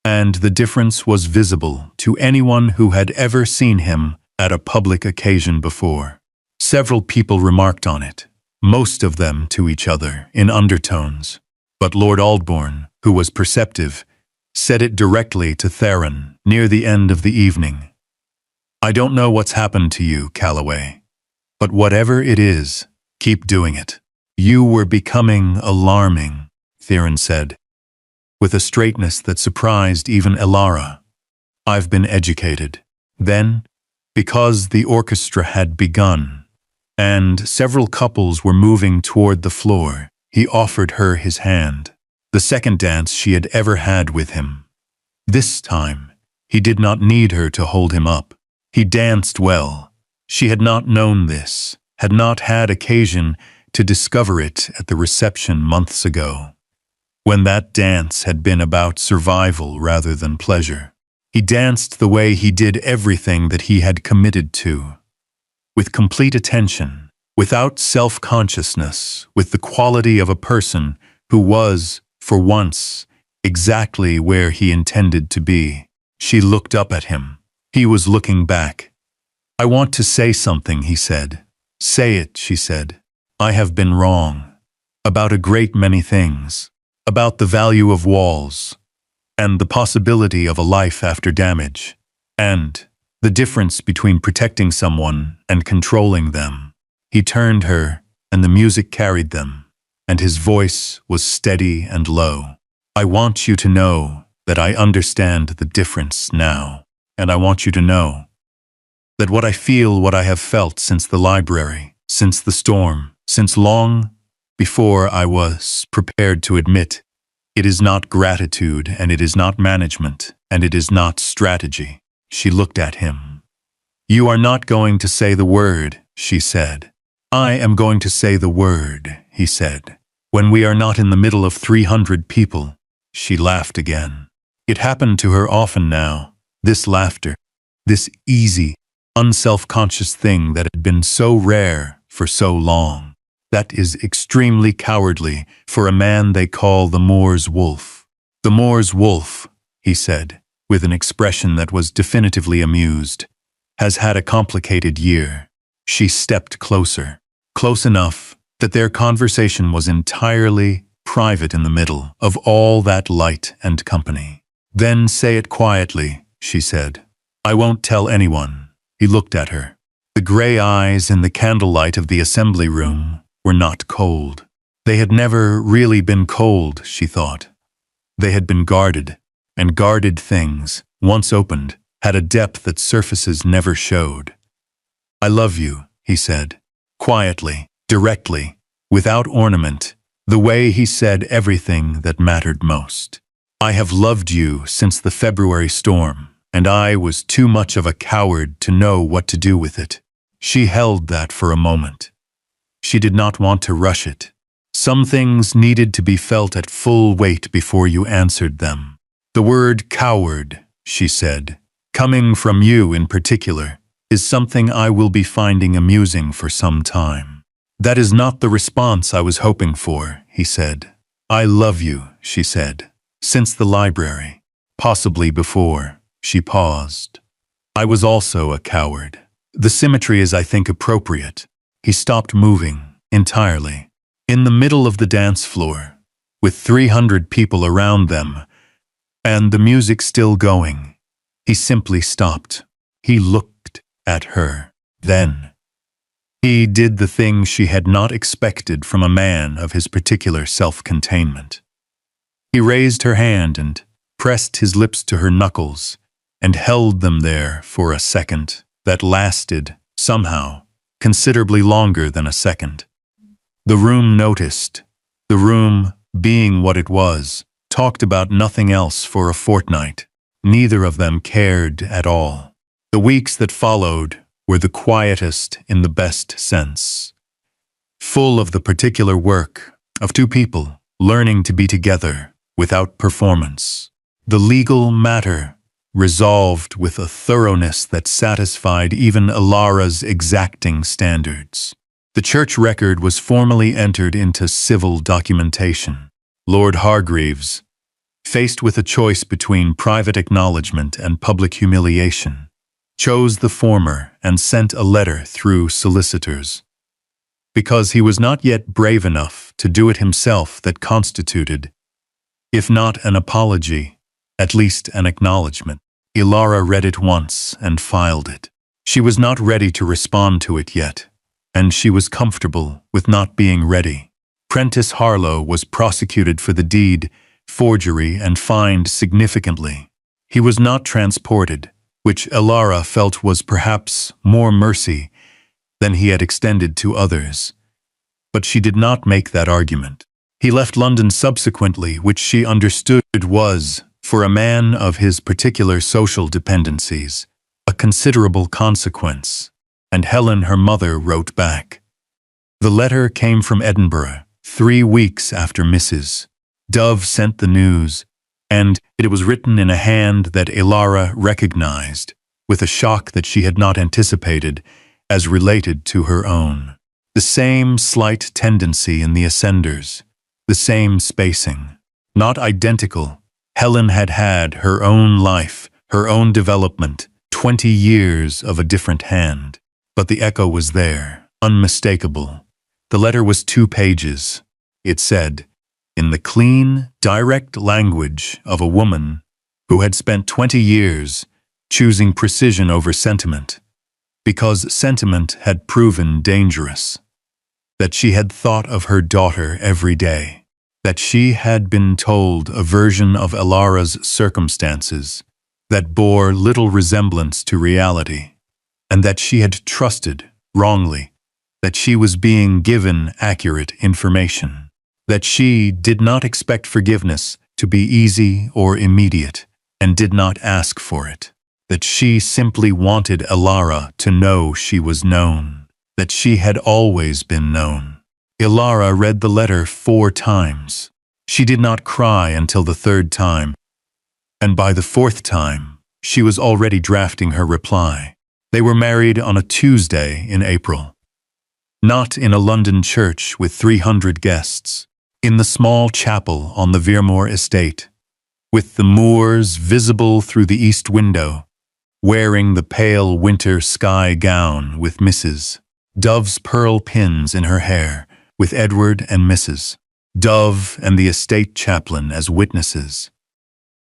And the difference was visible to anyone who had ever seen him at a public occasion before. Several people remarked on it, most of them to each other in undertones. But Lord Aldbourne, who was perceptive, said it directly to Theron near the end of the evening. "I don't know what's happened to you, Calloway, but whatever it is, keep doing it." "You were becoming alarming," Theron said, with a straightness that surprised even Elara. "I've been educated." Then, because the orchestra had begun, and several couples were moving toward the floor, he offered her his hand. The second dance she had ever had with him. This time, he did not need her to hold him up. He danced well. She had not known this, had not had occasion to discover it at the reception months ago, when that dance had been about survival rather than pleasure. He danced the way he did everything that he had committed to, with complete attention, without self-consciousness, with the quality of a person who was, for once, exactly where he intended to be. She looked up at him. He was looking back. "I want to say something," he said. "Say it," she said. "I have been wrong. About a great many things. About the value of walls, and the possibility of a life after damage, and the difference between protecting someone and controlling them." He turned her, and the music carried them, and his voice was steady and low. "I want you to know that I understand the difference now, and I want you to know that what I feel, what I have felt since the library, since the storm, since long before I was prepared to admit, it is not gratitude, and it is not management, and it is not strategy." She looked at him. "You are not going to say the word," she said. "I am going to say the word," he said. "When we are not in the middle of 300 people." She laughed again. It happened to her often now, this laughter, this easy, unself-conscious thing that had been so rare for so long. "That is extremely cowardly for a man they call the Moor's wolf." "The Moor's wolf," he said, with an expression that was definitively amused, "has had a complicated year." She stepped closer, close enough that their conversation was entirely private in the middle of all that light and company. "Then say it quietly," she said. "I won't tell anyone." He looked at her. The gray eyes in the candlelight of the assembly room were not cold. They had never really been cold, she thought. They had been guarded, and guarded things, once opened, had a depth that surfaces never showed. "I love you," he said, quietly, directly, without ornament, the way he said everything that mattered most. I have loved you since the February storm, and I was too much of a coward to know what to do with it. She held that for a moment. She did not want to rush it. Some things needed to be felt at full weight before you answered them. The word coward, she said, coming from you in particular, is something I will be finding amusing for some time. That is not the response I was hoping for, he said. I love you, she said, since the library, possibly before. She paused. I was also a coward. The symmetry is, I think, appropriate. He stopped moving, entirely. In the middle of the dance floor, with 300 people around them, and the music still going, he simply stopped. He looked at her. Then, he did the thing she had not expected from a man of his particular self-containment. He raised her hand and pressed his lips to her knuckles, and held them there for a second that lasted, somehow, considerably longer than a second. The room noticed. The room, being what it was, talked about nothing else for a fortnight. Neither of them cared at all. The weeks that followed were the quietest in the best sense, full of the particular work of two people learning to be together without performance. The legal matter resolved with a thoroughness that satisfied even Ilara's exacting standards. The church record was formally entered into civil documentation. Lord Hargreaves, faced with a choice between private acknowledgement and public humiliation, chose the former and sent a letter through solicitors. Because he was not yet brave enough to do it himself, that constituted, if not an apology, at least an acknowledgement. Ilara read it once and filed it. She was not ready to respond to it yet, and she was comfortable with not being ready. Prentice Harlow was prosecuted for the deed, forgery, and fined significantly. He was not transported, which Ilara felt was perhaps more mercy than he had extended to others. But she did not make that argument. He left London subsequently, which she understood was, for a man of his particular social dependencies, a considerable consequence, and Helen, her mother, wrote back. The letter came from Edinburgh, 3 weeks after Mrs. Dove sent the news, and it was written in a hand that Ilara recognized, with a shock that she had not anticipated, as related to her own. The same slight tendency in the ascenders, the same spacing. Not identical. Helen had had her own life, her own development, 20 years of a different hand. But the echo was there, unmistakable. The letter was 2 pages. It said, in the clean, direct language of a woman who had spent 20 years choosing precision over sentiment, because sentiment had proven dangerous, that she had thought of her daughter every day, that she had been told a version of Ilara's circumstances that bore little resemblance to reality, and that she had trusted, wrongly, that she was being given accurate information, that she did not expect forgiveness to be easy or immediate, and did not ask for it, that she simply wanted Ilara to know she was known, that she had always been known. Ilara read the letter 4 times. She did not cry until the 3rd time, and by the 4th time, she was already drafting her reply. They were married on a Tuesday in April. Not in a London church with 300 guests, in the small chapel on the Veermore estate, with the moors visible through the east window, wearing the pale winter sky gown with Mrs. Dove's pearl pins in her hair, with Edward and Mrs. Dove and the estate chaplain as witnesses,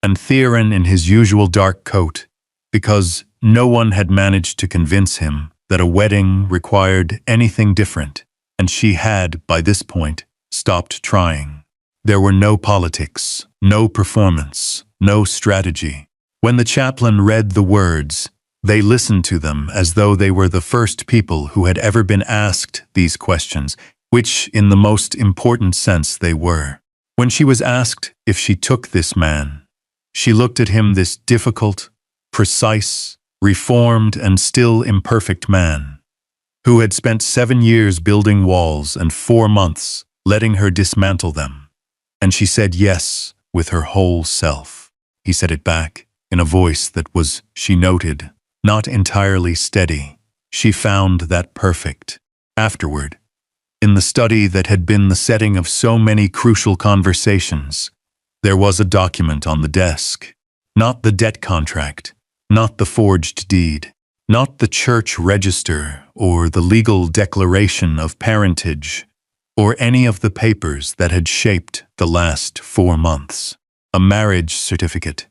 and Theron in his usual dark coat, because no one had managed to convince him that a wedding required anything different, and she had, by this point, stopped trying. There were no politics, no performance, no strategy. When the chaplain read the words, they listened to them as though they were the first people who had ever been asked these questions. which in the most important sense they were. When she was asked if she took this man, she looked at him, this difficult, precise, reformed and still imperfect man, who had spent 7 years building walls and 4 months letting her dismantle them. And she said yes with her whole self. He said it back in a voice that was, she noted, not entirely steady. She found that perfect. Afterward, in the study that had been the setting of so many crucial conversations, there was a document on the desk. Not the debt contract, not the forged deed, not the church register or the legal declaration of parentage, or any of the papers that had shaped the last 4 months. A marriage certificate.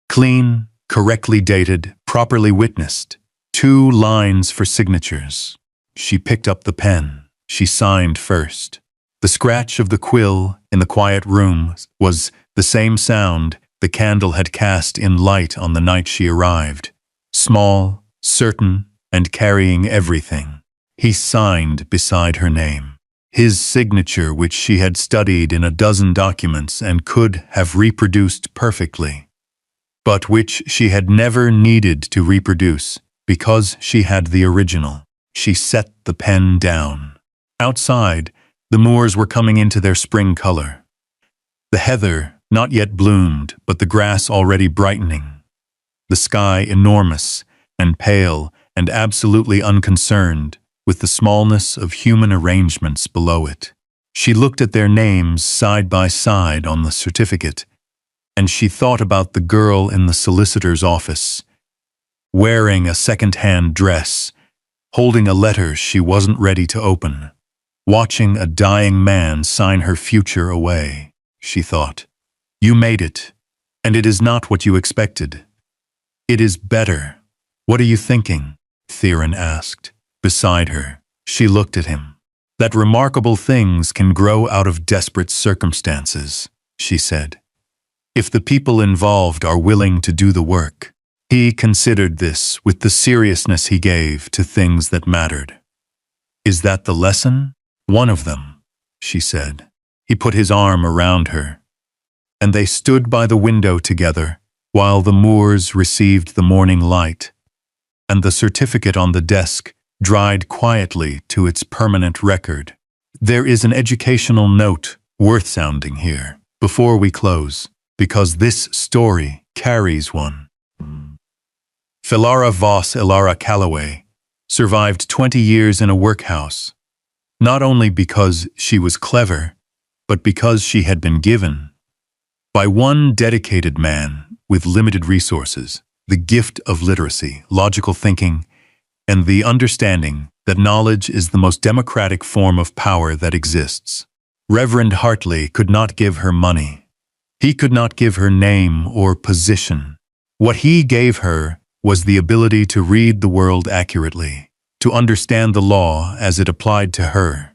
Clean, correctly dated, properly witnessed. 2 lines for signatures. She picked up the pen. She signed first. The scratch of the quill in the quiet room was the same sound the candle had cast in light on the night she arrived. Small, certain, and carrying everything. He signed beside her name. His signature, which she had studied in a dozen documents and could have reproduced perfectly, but which she had never needed to reproduce because she had the original. She set the pen down. Outside, the moors were coming into their spring color. The heather not yet bloomed, but the grass already brightening. The sky enormous and pale and absolutely unconcerned with the smallness of human arrangements below it. She looked at their names side by side on the certificate, and she thought about the girl in the solicitor's office, wearing a second-hand dress, holding a letter she wasn't ready to open, watching a dying man sign her future away. She thought, "You made it, and it is not what you expected. It is better. What are you thinking?" Theron asked. Beside her, she looked at him. "That remarkable things can grow out of desperate circumstances," she said, "if the people involved are willing to do the work." He considered this with the seriousness he gave to things that mattered. "Is that the lesson?" "One of them," she said. He put his arm around her, and they stood by the window together while the moors received the morning light, and the certificate on the desk dried quietly to its permanent record. There is an educational note worth sounding here before we close, because this story carries one. Philara Voss Ilara Calloway survived 20 years in a workhouse, not only because she was clever, but because she had been given, by one dedicated man with limited resources, the gift of literacy, logical thinking, and the understanding that knowledge is the most democratic form of power that exists. Reverend Hartley could not give her money. He could not give her name or position. What he gave her was the ability to read the world accurately, to understand the law as it applied to her,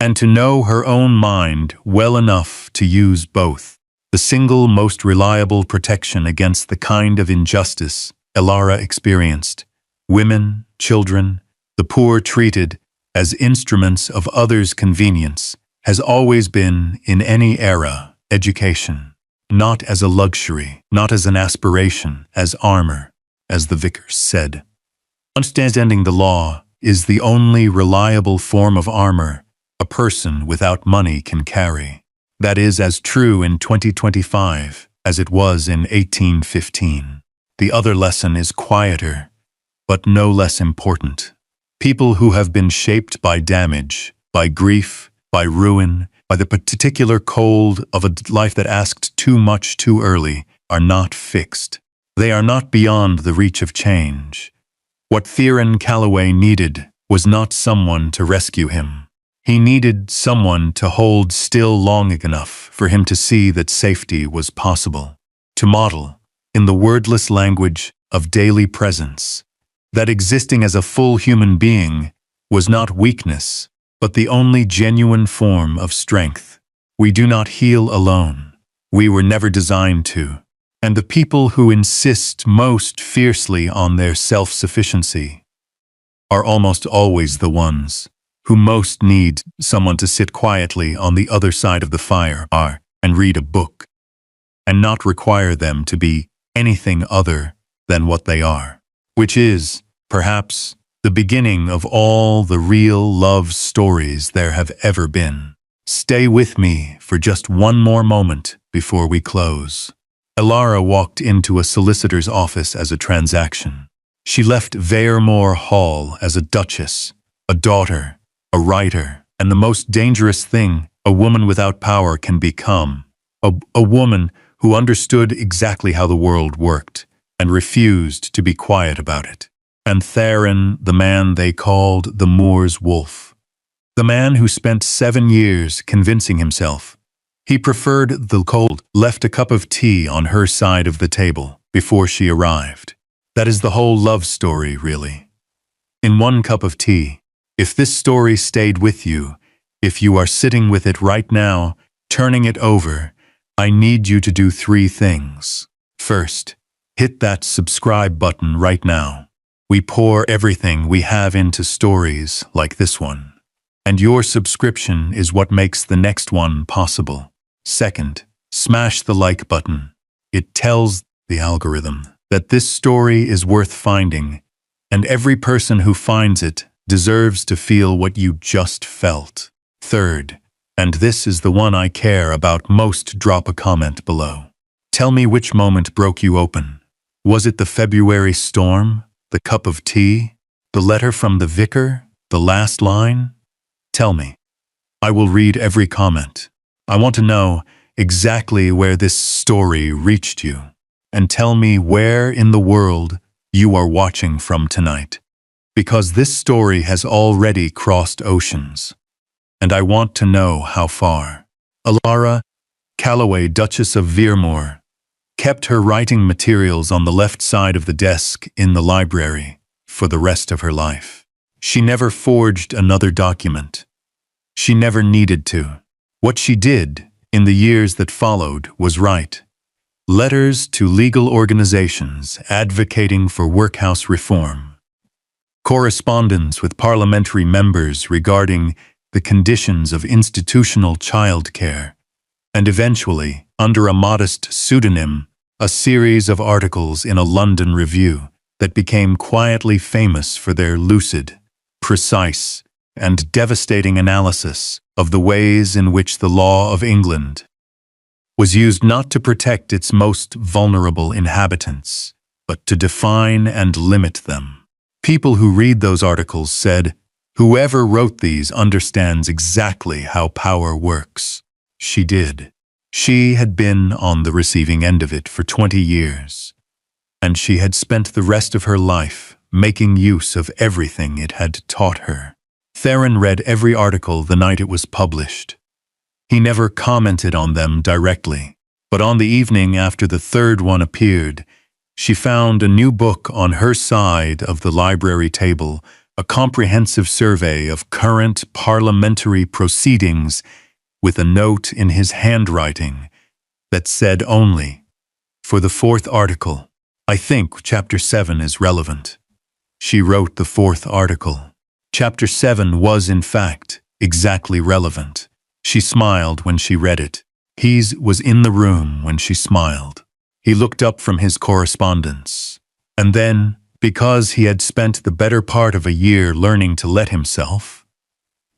and to know her own mind well enough to use both. The single most reliable protection against the kind of injustice Ilara experienced. Women, children, the poor treated as instruments of others' convenience has always been, in any era, education. Not as a luxury, not as an aspiration, as armor, as the vicar said. Understanding the law is the only reliable form of armor a person without money can carry. That is as true in 2025 as it was in 1815. The other lesson is quieter, but no less important. People who have been shaped by damage, by grief, by ruin, by the particular cold of a life that asked too much too early, are not fixed. They are not beyond the reach of change. What Theron Calloway needed was not someone to rescue him. He needed someone to hold still long enough for him to see that safety was possible, to model, in the wordless language of daily presence, that existing as a full human being was not weakness, but the only genuine form of strength. We do not heal alone. We were never designed to. And the people who insist most fiercely on their self-sufficiency are almost always the ones who most need someone to sit quietly on the other side of the fire are and read a book, and not require them to be anything other than what they are, which is, perhaps, the beginning of all the real love stories there have ever been. Stay with me for just one more moment before we close. Elara walked into a solicitor's office as a transaction. She left Veremore Hall as a duchess, a daughter, a writer, and the most dangerous thing a woman without power can become, a woman who understood exactly how the world worked and refused to be quiet about it. And Theron, the man they called the Moor's Wolf, the man who spent 7 years convincing himself he preferred the cold, left a cup of tea on her side of the table before she arrived. That is the whole love story, really. In one cup of tea. If this story stayed with you, if you are sitting with it right now, turning it over, I need you to do 3 things. First, hit that subscribe button right now. We pour everything we have into stories like this one, and your subscription is what makes the next one possible. Second, smash the like button. It tells the algorithm that this story is worth finding, and every person who finds it deserves to feel what you just felt. Third, and this is the one I care about most, drop a comment below. Tell me which moment broke you open. Was it the February storm? The cup of tea? The letter from the vicar? The last line? Tell me. I will read every comment. I want to know exactly where this story reached you. And tell me where in the world you are watching from tonight. Because this story has already crossed oceans. And I want to know how far. Elara Calloway, Duchess of Veremore, kept her writing materials on the left side of the desk in the library for the rest of her life. She never forged another document. She never needed to. What she did in the years that followed was write letters to legal organizations advocating for workhouse reform, correspondence with parliamentary members regarding the conditions of institutional childcare, and eventually, under a modest pseudonym, a series of articles in a London review that became quietly famous for their lucid, precise, and devastating analysis of the ways in which the law of England was used not to protect its most vulnerable inhabitants, but to define and limit them. People who read those articles said, "Whoever wrote these understands exactly how power works." She did. She had been on the receiving end of it for 20 years, and she had spent the rest of her life making use of everything it had taught her. Theron read every article the night it was published. He never commented on them directly, but on the evening after the third one appeared, she found a new book on her side of the library table, a comprehensive survey of current parliamentary proceedings with a note in his handwriting that said only, for the 4th article, I think Chapter 7 is relevant. She wrote the 4th article. Chapter 7 was, in fact, exactly relevant. She smiled when she read it. He was in the room when she smiled. He looked up from his correspondence. And then, because he had spent the better part of a year learning to let himself,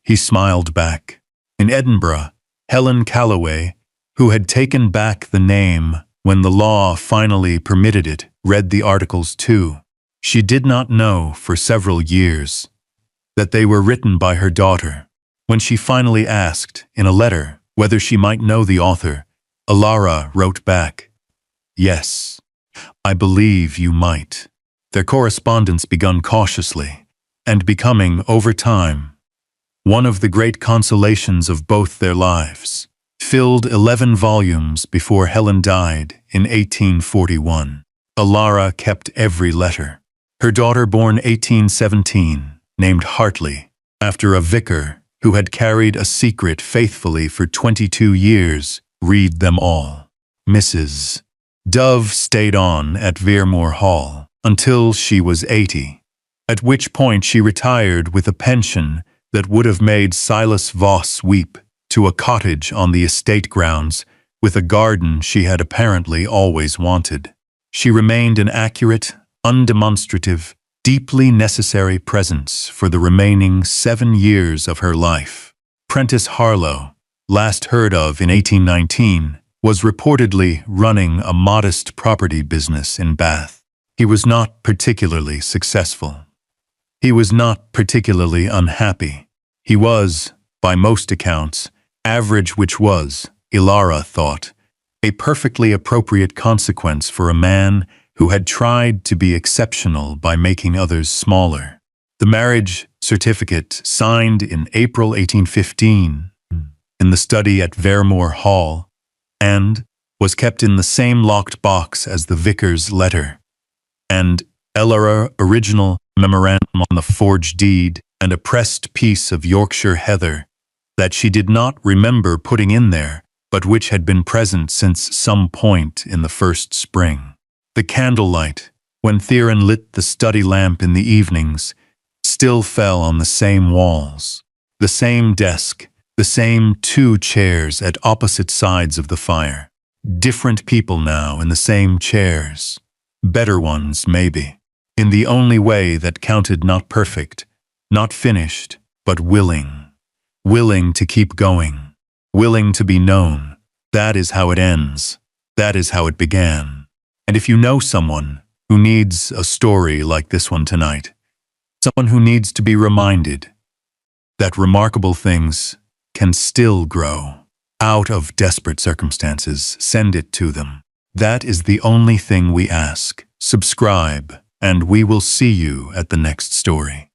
he smiled back. In Edinburgh, Helen Calloway, who had taken back the name when the law finally permitted it, read the articles too. She did not know for several years that they were written by her daughter. When she finally asked, in a letter, whether she might know the author, Elara wrote back, "Yes, I believe you might." Their correspondence begun cautiously, and becoming, over time, one of the great consolations of both their lives, filled 11 volumes before Helen died in 1841. Elara kept every letter. Her daughter, born 1817, named Hartley, after a vicar who had carried a secret faithfully for 22 years, read them all. Mrs. Dove stayed on at Veremore Hall until she was 80, at which point she retired with a pension that would have made Silas Voss weep, to a cottage on the estate grounds, with a garden she had apparently always wanted. She remained an accurate, undemonstrative, deeply necessary presence for the remaining 7 years of her life. Prentice Harlow, last heard of in 1819, was reportedly running a modest property business in Bath. He was not particularly successful. He was not particularly unhappy. He was, by most accounts, average, which was, Ilara thought, a perfectly appropriate consequence for a man who had tried to be exceptional by making others smaller. The marriage certificate, signed in April 1815, in the study at Vermore Hall, and was kept in the same locked box as the vicar's letter, and Ilara original memorandum on the forged deed, and a pressed piece of Yorkshire heather that she did not remember putting in there, but which had been present since some point in the first spring. The candlelight, when Theron lit the study lamp in the evenings, still fell on the same walls, the same desk, the same 2 chairs at opposite sides of the fire. Different people now in the same chairs. Better ones, maybe. In the only way that counted, not perfect, not finished, but willing. Willing to keep going. Willing to be known. That is how it ends. That is how it began. And if you know someone who needs a story like this one tonight, someone who needs to be reminded that remarkable things can still grow out of desperate circumstances, send it to them. That is the only thing we ask. Subscribe, and we will see you at the next story.